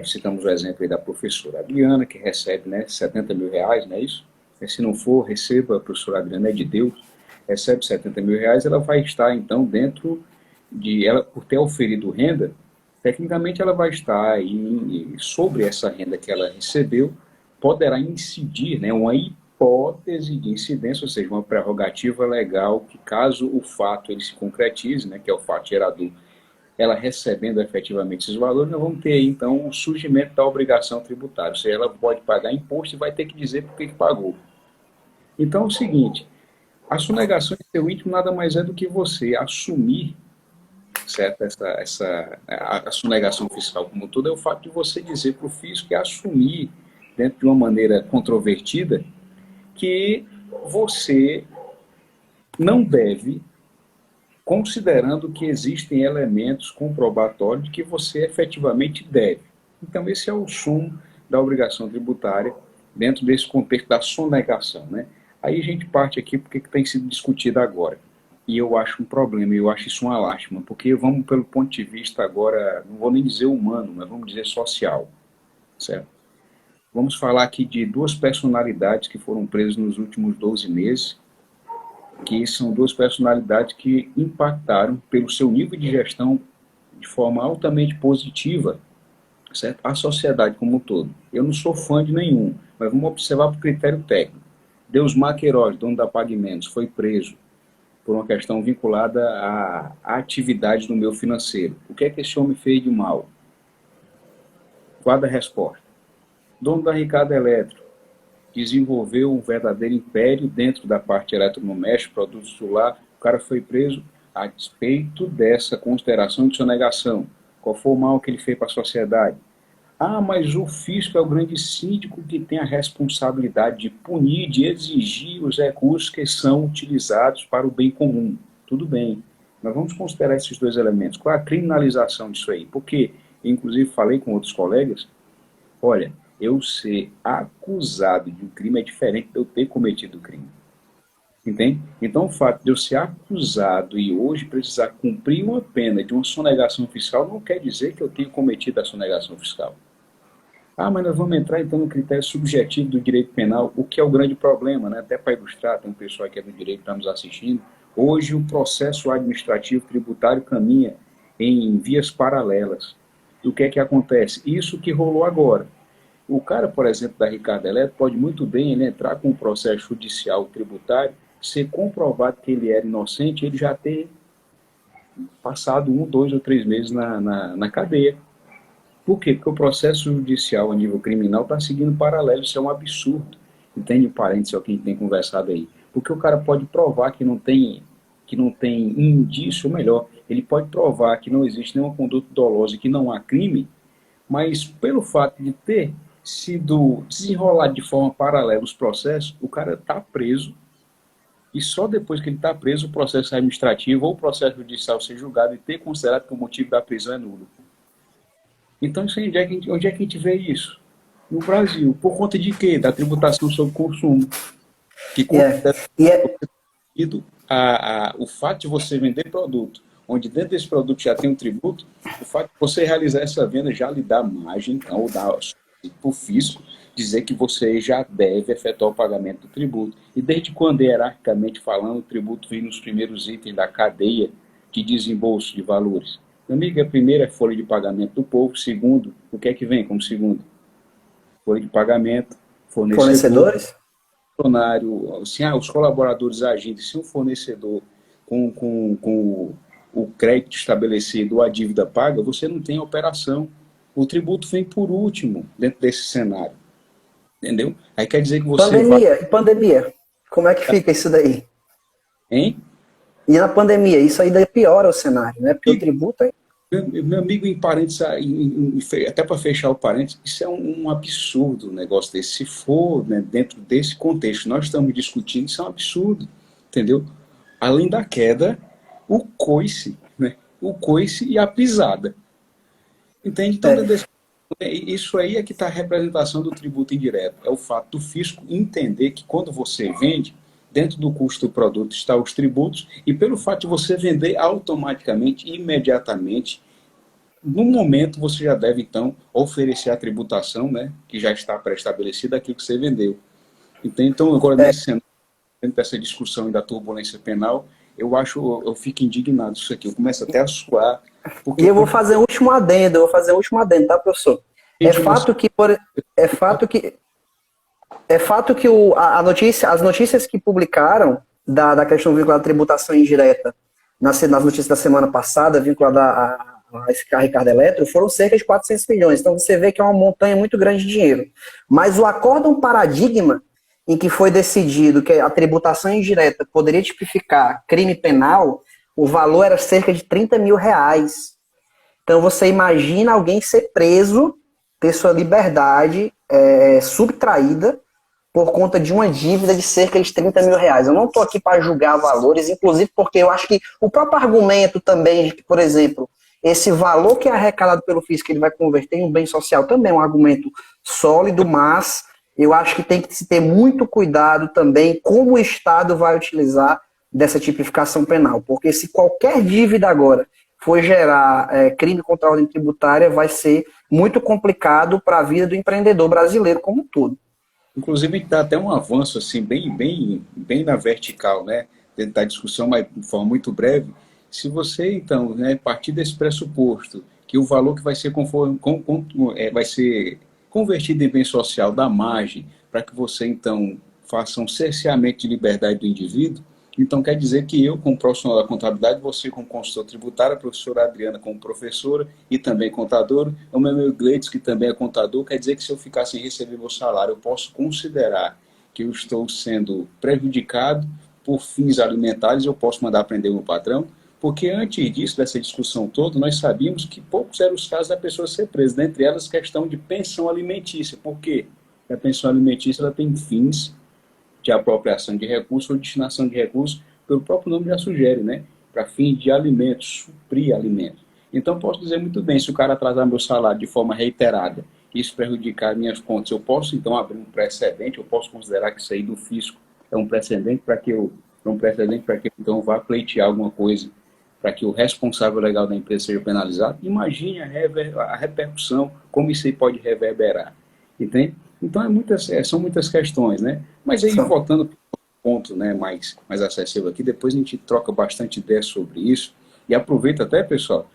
citamos o exemplo aí da professora Adriana, que recebe, né, 70 mil reais, não é isso? Se não for, receba, a professora Adriana é de Deus, recebe 70 mil reais, ela vai estar, então, dentro de, ela, por ter oferido renda, tecnicamente ela vai estar aí, sobre essa renda que ela recebeu, poderá incidir, né, uma hipótese de incidência, ou seja, uma prerrogativa legal que caso o fato ele se concretize, né, que é o fato gerador, ela recebendo efetivamente esses valores, nós vamos ter aí, então, o surgimento da obrigação tributária, ou seja, ela pode pagar imposto e vai ter que dizer por que pagou. Então, é o seguinte, a sonegação em seu íntimo nada mais é do que você assumir, certo? A sonegação fiscal como tudo é o fato de você dizer para o fisco e assumir, dentro de uma maneira controvertida, que você não deve, considerando que existem elementos comprobatórios de que você efetivamente deve. Então, esse é o sumo da obrigação tributária dentro desse contexto da sonegação, né? Aí a gente parte aqui porque que tem sido discutido agora. E eu acho um problema, eu acho isso uma lástima, porque vamos pelo ponto de vista agora, não vou nem dizer humano, mas vamos dizer social, certo? Vamos falar aqui de duas personalidades que foram presas nos últimos 12 meses, que são duas personalidades que impactaram pelo seu nível de gestão de forma altamente positiva, certo? A sociedade como um todo. Eu não sou fã de nenhum, mas vamos observar por critério técnico. Deusmar Queiroz, dono da Pagamentos, foi preso por uma questão vinculada à atividade do meu financeiro. O que é que esse homem fez de mal? Guarda a resposta. Dono da Ricardo Eletro, desenvolveu um verdadeiro império dentro da parte eletrodoméstico, produtos do lar. O cara foi preso a despeito dessa consideração de sonegação. Qual foi o mal que ele fez para a sociedade? Ah, mas o fisco é o grande síndico que tem a responsabilidade de punir, de exigir os recursos que são utilizados para o bem comum. Tudo bem, mas vamos considerar esses dois elementos. Qual é a criminalização disso aí? Porque, inclusive, falei com outros colegas, olha, eu ser acusado de um crime é diferente de eu ter cometido o crime. Entende? Então, o fato de eu ser acusado e hoje precisar cumprir uma pena de uma sonegação fiscal não quer dizer que eu tenha cometido a sonegação fiscal. Ah, mas nós vamos entrar então no critério subjetivo do direito penal, o que é o grande problema, né? Até para ilustrar, tem um pessoal que é do direito que está nos assistindo. Hoje o processo administrativo tributário caminha em vias paralelas. E o que é que acontece? Isso que rolou agora. O cara, por exemplo, da Ricardo Eletro, pode muito bem ele entrar com um processo judicial tributário, ser comprovado que ele era inocente, ele já ter passado 1, 2 ou 3 meses na cadeia. Por quê? Porque o processo judicial a nível criminal está seguindo paralelo, isso é um absurdo. Entende, parênteses, é o que a gente tem conversado aí. Porque o cara pode provar que não tem indício, ou melhor, ele pode provar que não existe nenhuma conduta dolosa e que não há crime, mas pelo fato de ter sido desenrolado de forma paralela os processos, o cara está preso e só depois que ele está preso o processo administrativo ou o processo judicial ser julgado e ter considerado que o motivo da prisão é nulo. Então, isso aí, onde é que a gente vê isso? No Brasil. Por conta de quê? Da tributação sobre consumo. Que considera o fato de você vender produto, onde dentro desse produto já tem um tributo, o fato de você realizar essa venda já lhe dá margem, ou dá para o fisco, dizer que você já deve efetuar o pagamento do tributo. E desde quando, hierarquicamente falando, o tributo vem nos primeiros itens da cadeia de desembolso de valores? Meu amigo, a primeira é folha de pagamento do povo. Segundo, o que é que vem como segundo? Folha de pagamento, fornecedores? Funcionário, assim, os colaboradores agindo, se um fornecedor com o crédito estabelecido ou a dívida paga, você não tem operação. O tributo vem por último dentro desse cenário. Entendeu? Aí quer dizer que você... Pandemia. Como é que fica isso daí? Hein? E na pandemia, isso aí daí piora o cenário, né? Porque o tributo é... Meu amigo, em parênteses, até para fechar o parênteses, isso é um absurdo, um negócio desse. Se for, né, dentro desse contexto nós estamos discutindo, isso é um absurdo, entendeu? Além da queda, o coice, né? O coice e a pisada. Entende? Então, isso aí é que está a representação do tributo indireto. É o fato do fisco entender que quando você vende, dentro do custo do produto estão os tributos, e pelo fato de você vender automaticamente, imediatamente, no momento você já deve, então, oferecer a tributação, né, que já está pré-estabelecida, daquilo que você vendeu. Então agora, nesse cenário, dentro dessa discussão da turbulência penal, eu fico indignado com isso aqui, eu começo até a suar. E eu vou fazer um último adendo, tá, professor? É fato que as notícias que publicaram da questão vinculada à tributação indireta nas notícias da semana passada, vinculada a Ricardo Eletro, foram cerca de 400 milhões. Então você vê que é uma montanha muito grande de dinheiro. Mas o acórdão paradigma em que foi decidido que a tributação indireta poderia tipificar crime penal, o valor era cerca de 30 mil reais. Então você imagina alguém ser preso, ter sua liberdade subtraída por conta de uma dívida de cerca de 30 mil reais. Eu não estou aqui para julgar valores, inclusive porque eu acho que o próprio argumento também de que, por exemplo, esse valor que é arrecadado pelo fisco, ele vai converter em um bem social, também é um argumento sólido, mas eu acho que tem que se ter muito cuidado também como o Estado vai utilizar dessa tipificação penal, porque se qualquer dívida agora for gerar crime contra a ordem tributária, vai ser muito complicado para a vida do empreendedor brasileiro como um todo. Inclusive, dá até um avanço assim, bem na vertical, né? Dentro da discussão, mas de forma muito breve. Se você, então, né, partir desse pressuposto que o valor que vai ser, vai ser convertido em bem social dá margem para que você, então, faça um cerceamento de liberdade do indivíduo, então quer dizer que eu, como profissional da contabilidade, você como consultor tributário, a professora Adriana como professora e também contadora, o meu amigo Gleides, que também é contador, quer dizer que se eu ficar sem receber meu salário, eu posso considerar que eu estou sendo prejudicado por fins alimentares, eu posso mandar prender o meu patrão, porque antes disso, dessa discussão toda, nós sabíamos que poucos eram os casos da pessoa ser presa, dentre elas questão de pensão alimentícia. Por quê? A pensão alimentícia ela tem fins de apropriação de recursos ou destinação de recursos, pelo próprio nome já sugere, né? Para fins de alimentos, suprir alimentos. Então, posso dizer muito bem, se o cara atrasar meu salário de forma reiterada, isso prejudicar minhas contas, eu posso, então, abrir um precedente, eu posso considerar que isso aí do fisco é um precedente para que eu, então, vá pleitear alguma coisa, para que o responsável legal da empresa seja penalizado. Imagine a repercussão, como isso aí pode reverberar. Entende? Então, são muitas questões, né? Mas aí, voltando para o ponto, né, mais acessível aqui, depois a gente troca bastante ideia sobre isso. E aproveita até, pessoal,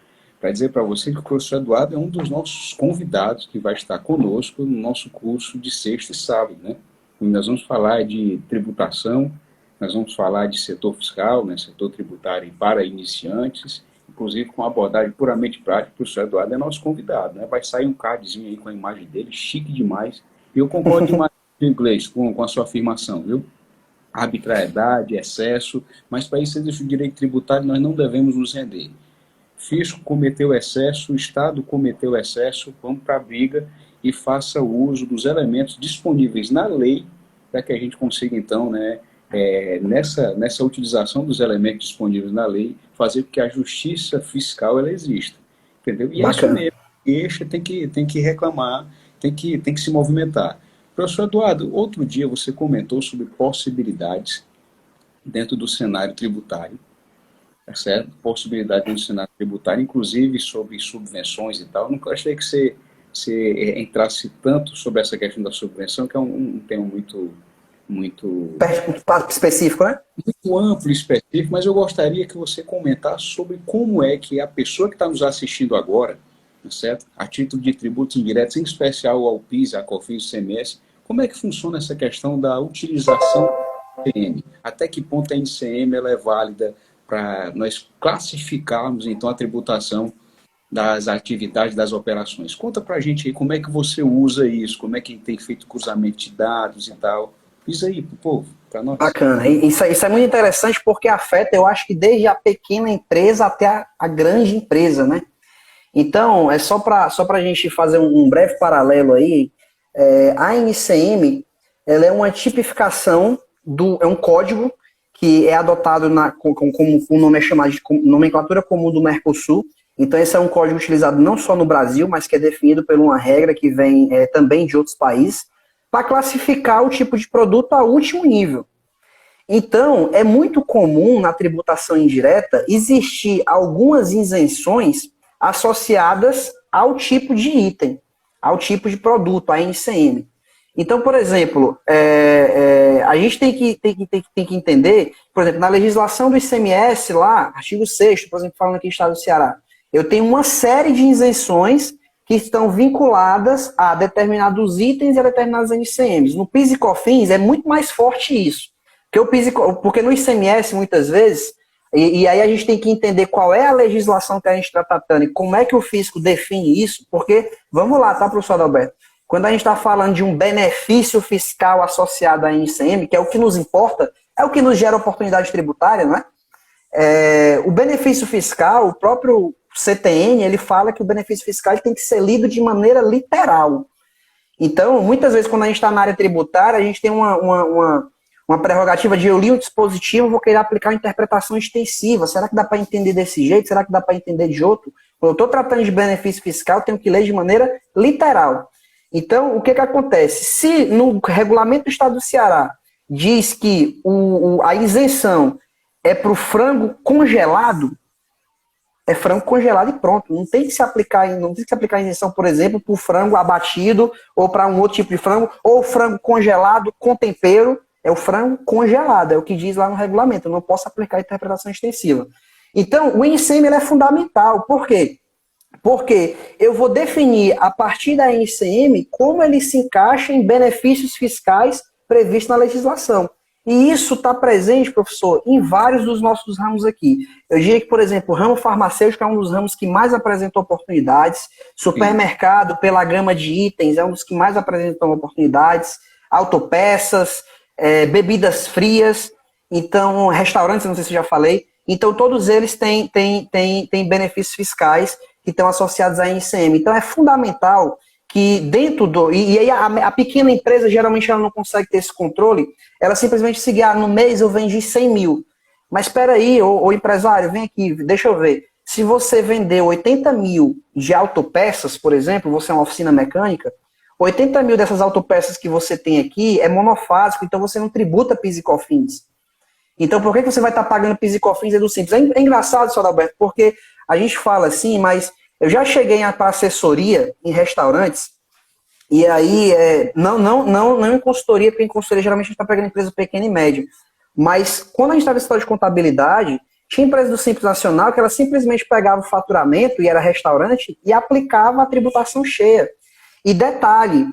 para dizer para você que o professor Eduardo é um dos nossos convidados que vai estar conosco no nosso curso de sexta e sábado, né? E nós vamos falar de tributação, nós vamos falar de setor fiscal, né, setor tributário para iniciantes, inclusive com abordagem puramente prática. O professor Eduardo é nosso convidado, né? Vai sair um cardzinho aí com a imagem dele, chique demais. E eu concordo demais em inglês com a sua afirmação, viu? Arbitrariedade, excesso, mas para isso existe o direito tributário, nós não devemos nos render. Fisco cometeu excesso, o Estado cometeu excesso, vamos para a briga e faça o uso dos elementos disponíveis na lei para que a gente consiga, então, né, nessa utilização dos elementos disponíveis na lei, fazer com que a justiça fiscal ela exista. Entendeu? E é isso mesmo. Queixa tem que reclamar, tem que se movimentar. Professor Eduardo, outro dia você comentou sobre possibilidades dentro do cenário tributário. Tá certo? Possibilidade de um cenário tributário, inclusive sobre subvenções e tal. Nunca achei que você entrasse tanto sobre essa questão da subvenção, que é um tema muito específico, né? Muito amplo e específico, mas eu gostaria que você comentasse sobre como é que a pessoa que está nos assistindo agora, tá certo? A título de tributos indiretos, em especial ao PIS, a COFINS, o ICMS, como é que funciona essa questão da utilização da NCM? Até que ponto a NCM ela é válida para nós classificarmos, então, a tributação das atividades, das operações. Conta para a gente aí como é que você usa isso, como é que tem feito cruzamento de dados e tal. Isso aí para o povo, para nós. Bacana. Isso é muito interessante porque afeta, eu acho que desde a pequena empresa até a grande empresa, né? Então, é só para a gente fazer um breve paralelo aí, a NCM, ela é uma tipificação, é um código que é adotado como o nome é chamado de nomenclatura comum do Mercosul. Então, esse é um código utilizado não só no Brasil, mas que é definido por uma regra que vem também de outros países, para classificar o tipo de produto a último nível. Então, é muito comum na tributação indireta existir algumas isenções associadas ao tipo de item, ao tipo de produto, a NCM. Então, por exemplo, a gente tem que entender, por exemplo, na legislação do ICMS lá, artigo 6º, por exemplo, falando aqui do Estado do Ceará, eu tenho uma série de isenções que estão vinculadas a determinados itens e a determinadas NCMs. No PIS e COFINS é muito mais forte isso. Porque no ICMS, muitas vezes, e aí a gente tem que entender qual é a legislação que a gente está tratando e como é que o fisco define isso, porque, vamos lá, tá, professor Adalberto? Quando a gente está falando de um benefício fiscal associado à NCM, que é o que nos importa, é o que nos gera oportunidade tributária, não é? O benefício fiscal, o próprio CTN, ele fala que o benefício fiscal tem que ser lido de maneira literal. Então, muitas vezes, quando a gente está na área tributária, a gente tem uma prerrogativa de eu li um dispositivo, vou querer aplicar uma interpretação extensiva. Será que dá para entender desse jeito? Será que dá para entender de outro? Quando eu estou tratando de benefício fiscal, eu tenho que ler de maneira literal. Então, o que acontece? Se no regulamento do Estado do Ceará diz que a isenção é para o frango congelado, é frango congelado e pronto. Não tem que se aplicar a isenção, por exemplo, para o frango abatido ou para um outro tipo de frango, ou frango congelado com tempero. É o frango congelado, é o que diz lá no regulamento. Eu não posso aplicar a interpretação extensiva. Então, o NCM é fundamental. Por quê? Porque eu vou definir, a partir da NCM, como ele se encaixa em benefícios fiscais previstos na legislação. E isso está presente, professor, em vários dos nossos ramos aqui. Eu diria que, por exemplo, o ramo farmacêutico é um dos ramos que mais apresentam oportunidades. Supermercado, pela gama de itens, é um dos que mais apresentam oportunidades. Autopeças, bebidas frias, então, restaurantes, não sei se eu já falei. Então, todos eles têm benefícios fiscais que estão associados à NCM. Então, é fundamental que dentro do... E aí a pequena empresa, geralmente, ela não consegue ter esse controle, ela simplesmente seguir, no mês eu vendi 100 mil. Mas espera aí, ô empresário, vem aqui, deixa eu ver. Se você vendeu 80 mil de autopeças, por exemplo, você é uma oficina mecânica, 80 mil dessas autopeças que você tem aqui é monofásico, então você não tributa PIS e COFINS. Então, por que você vai estar pagando PIS e COFINS? É do simples. É engraçado, senhor Alberto, porque a gente fala assim, mas eu já cheguei para assessoria em restaurantes, e aí, não em consultoria, porque em consultoria geralmente a gente está pegando empresa pequena e média. Mas quando a gente está no escritório de contabilidade, Tinha empresa do Simples Nacional que ela simplesmente pegava o faturamento, e era restaurante, e aplicava a tributação cheia. E detalhe,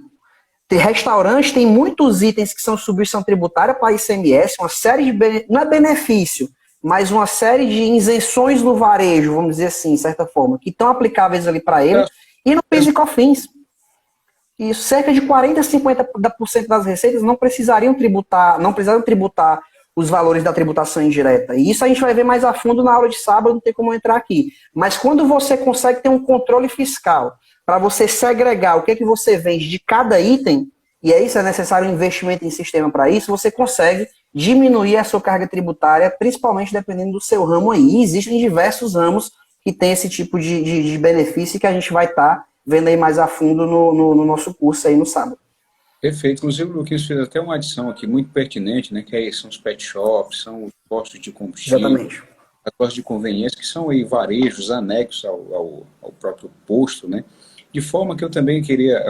restaurante tem muitos itens que são substituição tributária para ICMS, uma série de, não é benefício, mas uma série de isenções no varejo, vamos dizer assim, de certa forma, que estão aplicáveis ali para ele, e no PIS e COFINS. E cerca de 40% a 50% das receitas não precisariam tributar os valores da tributação indireta. E isso a gente vai ver mais a fundo na aula de sábado, não tem como eu entrar aqui. Mas quando você consegue ter um controle fiscal para você segregar o que é que você vende de cada item, e é isso, é necessário um investimento em sistema para isso, você consegue diminuir a sua carga tributária, principalmente dependendo do seu ramo aí. E existem diversos ramos que têm esse tipo de benefício que a gente vai estar vendo aí mais a fundo no nosso curso aí no sábado. Perfeito. Inclusive, o Luquinhas fez até uma adição aqui muito pertinente, né? Que aí são os pet shops, são os postos de combustível, Exatamente. as lojas de conveniência, que são aí varejos anexos ao próprio posto, né? De forma que eu também queria,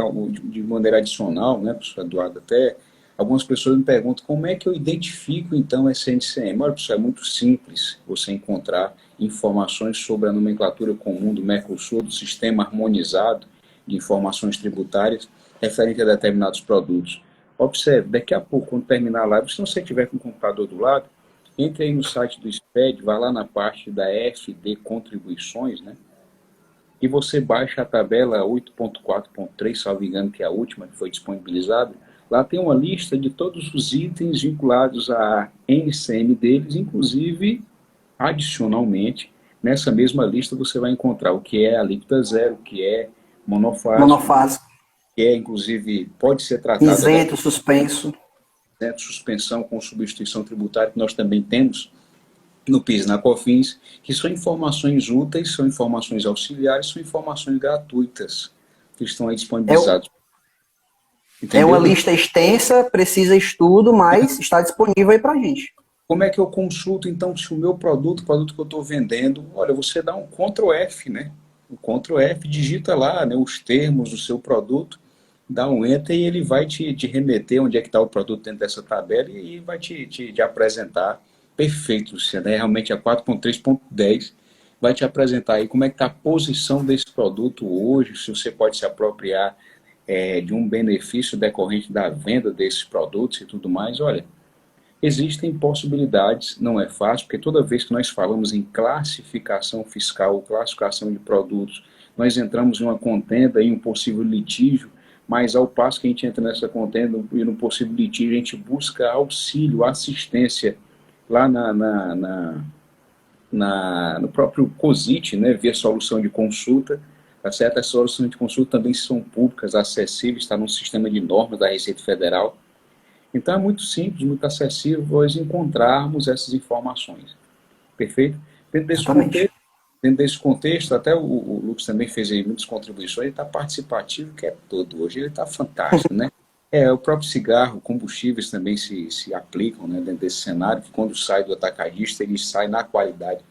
de maneira adicional, né, professor Eduardo, até algumas pessoas me perguntam como é que eu identifico, então, essa NCM. Olha, professor, é muito simples você encontrar informações sobre a nomenclatura comum do Mercosul, do sistema harmonizado de informações tributárias referente a determinados produtos. Observe, daqui a pouco, quando terminar a live, se você tiver com o computador do lado, entre aí no site do SPED, vá lá na parte da FD Contribuições, né? E você baixa a tabela 8.4.3, salvo engano, que é a última que foi disponibilizada. Lá tem uma lista de todos os itens vinculados à NCM deles, inclusive, adicionalmente, nessa mesma lista você vai encontrar o que é alíquota zero, o que é monofásico, que é, inclusive, pode ser tratado... Isento, suspenso. Suspensão com substituição tributária, que nós também temos no PIS, na COFINS, que são informações úteis, são informações auxiliares, são informações gratuitas que estão aí disponibilizadas. É uma lista extensa, precisa estudo, mas está disponível aí para a gente. Como é que eu consulto, então, se o meu produto, o produto que eu estou vendendo, olha, você dá um Ctrl F, né? O Ctrl F, digita lá, né, os termos do seu produto, dá um Enter e ele vai te remeter onde é que está o produto dentro dessa tabela e vai te apresentar. Perfeito, Luciano, realmente a 4.3.10 vai te apresentar aí como é que está a posição desse produto hoje, se você pode se apropriar de um benefício decorrente da venda desses produtos e tudo mais. Olha, existem possibilidades, não é fácil, porque toda vez que nós falamos em classificação fiscal, classificação de produtos, nós entramos em uma contenda, em um possível litígio, mas ao passo que a gente entra nessa contenda e no possível litígio, a gente busca auxílio, assistência, lá no próprio COSIT, né, via solução de consulta, tá certo? As soluções de consulta também são públicas, acessíveis, está no sistema de normas da Receita Federal. Então é muito simples, muito acessível nós encontrarmos essas informações. Perfeito? Dentro desse contexto, até o Lucas também fez aí muitas contribuições, ele está participativo, que é todo. Hoje ele está fantástico, né? O próprio cigarro, combustíveis também se aplicam, né, dentro desse cenário, que quando sai do atacadista, ele sai na qualidade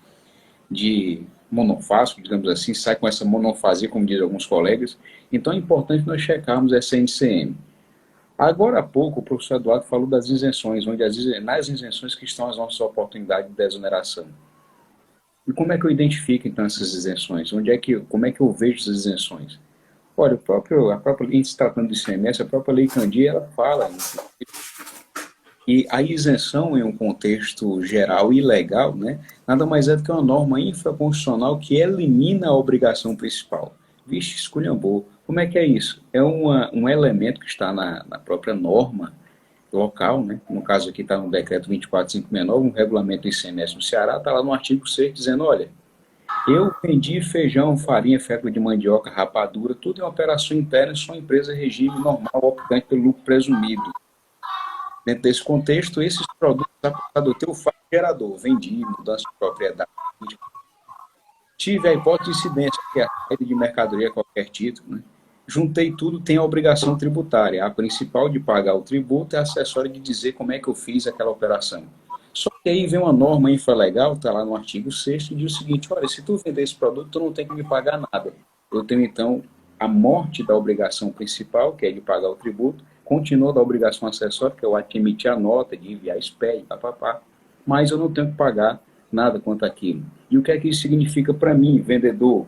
de monofásico, digamos assim, sai com essa monofasia, como dizem alguns colegas. Então é importante nós checarmos essa NCM. Agora há pouco, o professor Eduardo falou das isenções, onde nas isenções que estão as nossas oportunidades de desoneração. E como é que eu identifico, então, essas isenções? Como é que eu vejo essas isenções? Olha, a própria lei, se tratando de ICMS, a própria Lei Candir, ela fala e a isenção em um contexto geral e legal, né, nada mais é do que uma norma infraconstitucional que elimina a obrigação principal. Vixe, esculhambou. Como é que é isso? É um elemento que está na própria norma local, né? No caso aqui está no decreto 24569, um regulamento do ICMS no Ceará, está lá no artigo 6 dizendo, olha, eu vendi feijão, farinha, fécula de mandioca, rapadura, tudo em operação interna, sou empresa regime normal, optante pelo lucro presumido. Dentro desse contexto, esses produtos, apesar do teu fato gerador, vendi, mudança de propriedade, tive a hipótese de incidência, que é a saída de mercadoria a qualquer título, né? Juntei tudo, tem a obrigação tributária. A principal de pagar o tributo é a acessória de dizer como é que eu fiz aquela operação. Só que aí vem uma norma infralegal, está lá no artigo 6º, e diz o seguinte, olha, se tu vender esse produto, tu não tem que me pagar nada. Eu tenho, então, a morte da obrigação principal, que é de pagar o tributo, continua da obrigação acessória, que é o ato de emitir a nota, de enviar SPED, papapá, mas eu não tenho que pagar nada quanto aquilo. E o que é que isso significa para mim, vendedor?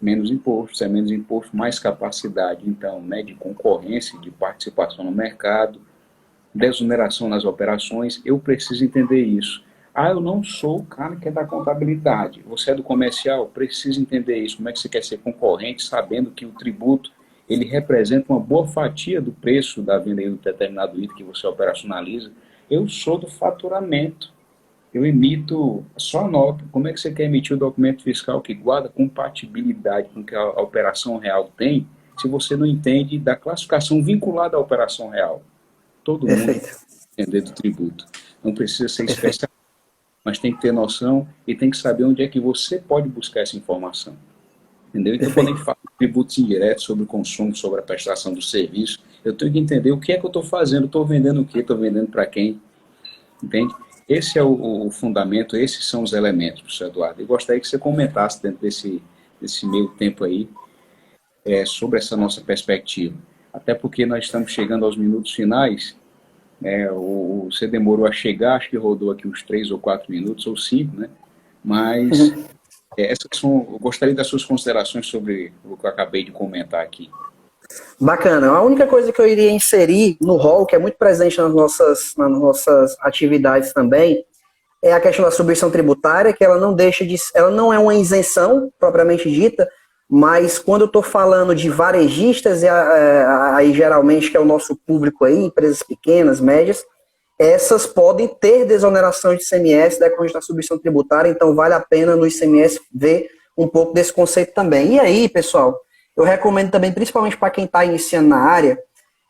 Menos imposto, se é menos imposto, mais capacidade, então, né, de concorrência, de participação no mercado, desoneração nas operações. Eu preciso entender isso. Ah, eu não sou o cara que é da contabilidade. Você é do comercial? Preciso entender isso. Como é que você quer ser concorrente, sabendo que o tributo ele representa uma boa fatia do preço da venda de um determinado item que você operacionaliza? Eu sou do faturamento. Eu emito só nota. Como é que você quer emitir o documento fiscal que guarda compatibilidade com o que a operação real tem, se você não entende da classificação vinculada à operação real? Todo mundo Perfeito. entender do tributo. Não precisa ser Perfeito. especialista, mas tem que ter noção e tem que saber onde é que você pode buscar essa informação. Entendeu? Então, quando a gente fala de tributos indiretos, sobre o consumo, sobre a prestação do serviço, eu tenho que entender o que é que eu estou fazendo, estou vendendo o quê, estou vendendo para quem, entende? Esse é o fundamento, esses são os elementos, professor Eduardo. Eu gostaria que você comentasse dentro desse meio tempo aí, sobre essa nossa perspectiva. Até porque nós estamos chegando aos minutos finais, você demorou a chegar, acho que rodou aqui uns 3 ou 4 minutos, ou 5, né? Mas eu gostaria das suas considerações sobre o que eu acabei de comentar aqui. Bacana. A única coisa que eu iria inserir no rol, que é muito presente nas nossas atividades também, é a questão da subvenção tributária, que ela não deixa de, ela não é uma isenção propriamente dita, mas quando eu estou falando de varejistas, aí geralmente que é o nosso público aí, empresas pequenas, médias, essas podem ter desoneração de ICMS decorrente da subvenção tributária, então vale a pena no ICMS ver um pouco desse conceito também. E aí, pessoal, eu recomendo também, principalmente para quem está iniciando na área,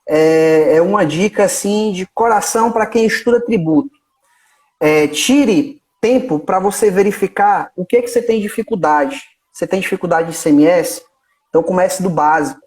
é uma dica assim de coração para quem estuda tributo. Tire tempo para você verificar o que você tem dificuldade. Você tem dificuldade de ICMS? Então comece do básico.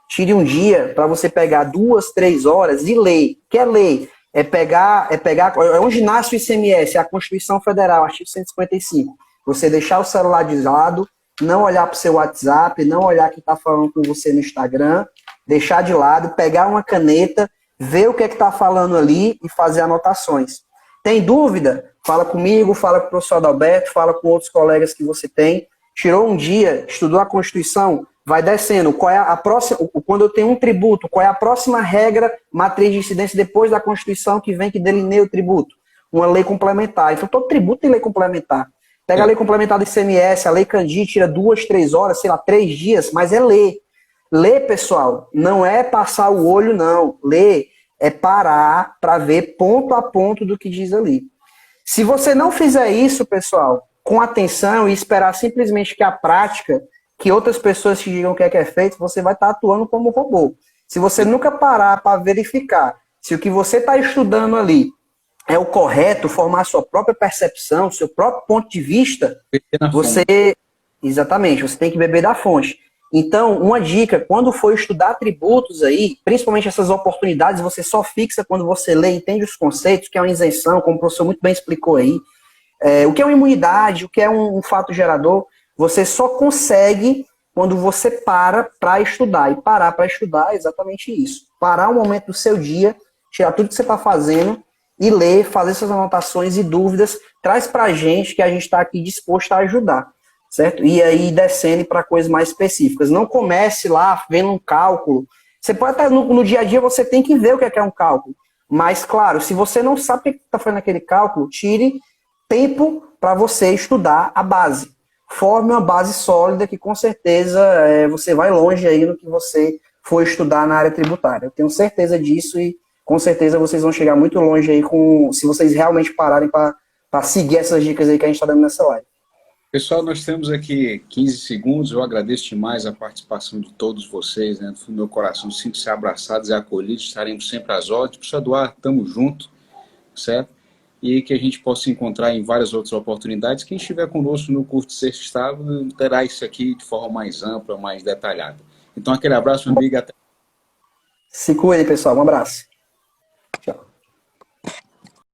Tire um dia para você pegar 2, 3 horas e ler. Quer ler? É onde nasce o ICMS, é a Constituição Federal, artigo 155. Você deixar o celular de lado, não olhar para o seu WhatsApp, não olhar quem está falando com você no Instagram, deixar de lado, pegar uma caneta, ver o que está falando ali e fazer anotações. Tem dúvida? Fala comigo, fala com o professor Adalberto, fala com outros colegas que você tem. Tirou um dia, estudou a Constituição, vai descendo. Qual é a próxima? Quando eu tenho um tributo, qual é a próxima regra matriz de incidência depois da Constituição que vem que delineia o tributo? Uma lei complementar. Então todo tributo tem lei complementar. Pega a lei complementar do ICMS, a lei Candir, tira 2, 3 horas, sei lá, 3 dias, mas é ler. Ler, pessoal, não é passar o olho, não. Ler é parar para ver ponto a ponto do que diz ali. Se você não fizer isso, pessoal, com atenção e esperar simplesmente que a prática, que outras pessoas te digam o que é feito, você vai estar atuando como robô. Se você nunca parar para verificar se o que você está estudando ali é o correto, formar sua própria percepção, seu próprio ponto de vista, você... Exatamente, você tem que beber da fonte. Então, uma dica, quando for estudar tributos aí, principalmente essas oportunidades, você só fixa quando você lê e entende os conceitos, que é uma isenção, como o professor muito bem explicou aí, o que é uma imunidade, o que é um fato gerador, você só consegue quando você para estudar. E parar para estudar é exatamente isso. Parar um momento do seu dia, tirar tudo que você está fazendo e ler, fazer suas anotações e dúvidas, traz para a gente que a gente está aqui disposto a ajudar. Certo? E aí descendo para coisas mais específicas. Não comece lá vendo um cálculo. Você pode estar no dia a dia, você tem que ver o que é um cálculo. Mas, claro, se você não sabe o que está fazendo aquele cálculo, tire tempo para você estudar a base. Forme uma base sólida que com certeza você vai longe aí no que você for estudar na área tributária. Eu tenho certeza disso e com certeza vocês vão chegar muito longe aí se vocês realmente pararem para seguir essas dicas aí que a gente está dando nessa live. Pessoal, nós temos aqui 15 segundos. Eu agradeço demais a participação de todos vocês, né? Do meu coração, sinto-se abraçados e acolhidos. Estaremos sempre às ordens. Professor Eduardo, estamos juntos, certo? E que a gente possa se encontrar em várias outras oportunidades. Quem estiver conosco no curso de Sexto Estado terá isso aqui de forma mais ampla, mais detalhada. Então, aquele abraço, meu amigo. Até. Se cuidem, pessoal. Um abraço. Tchau.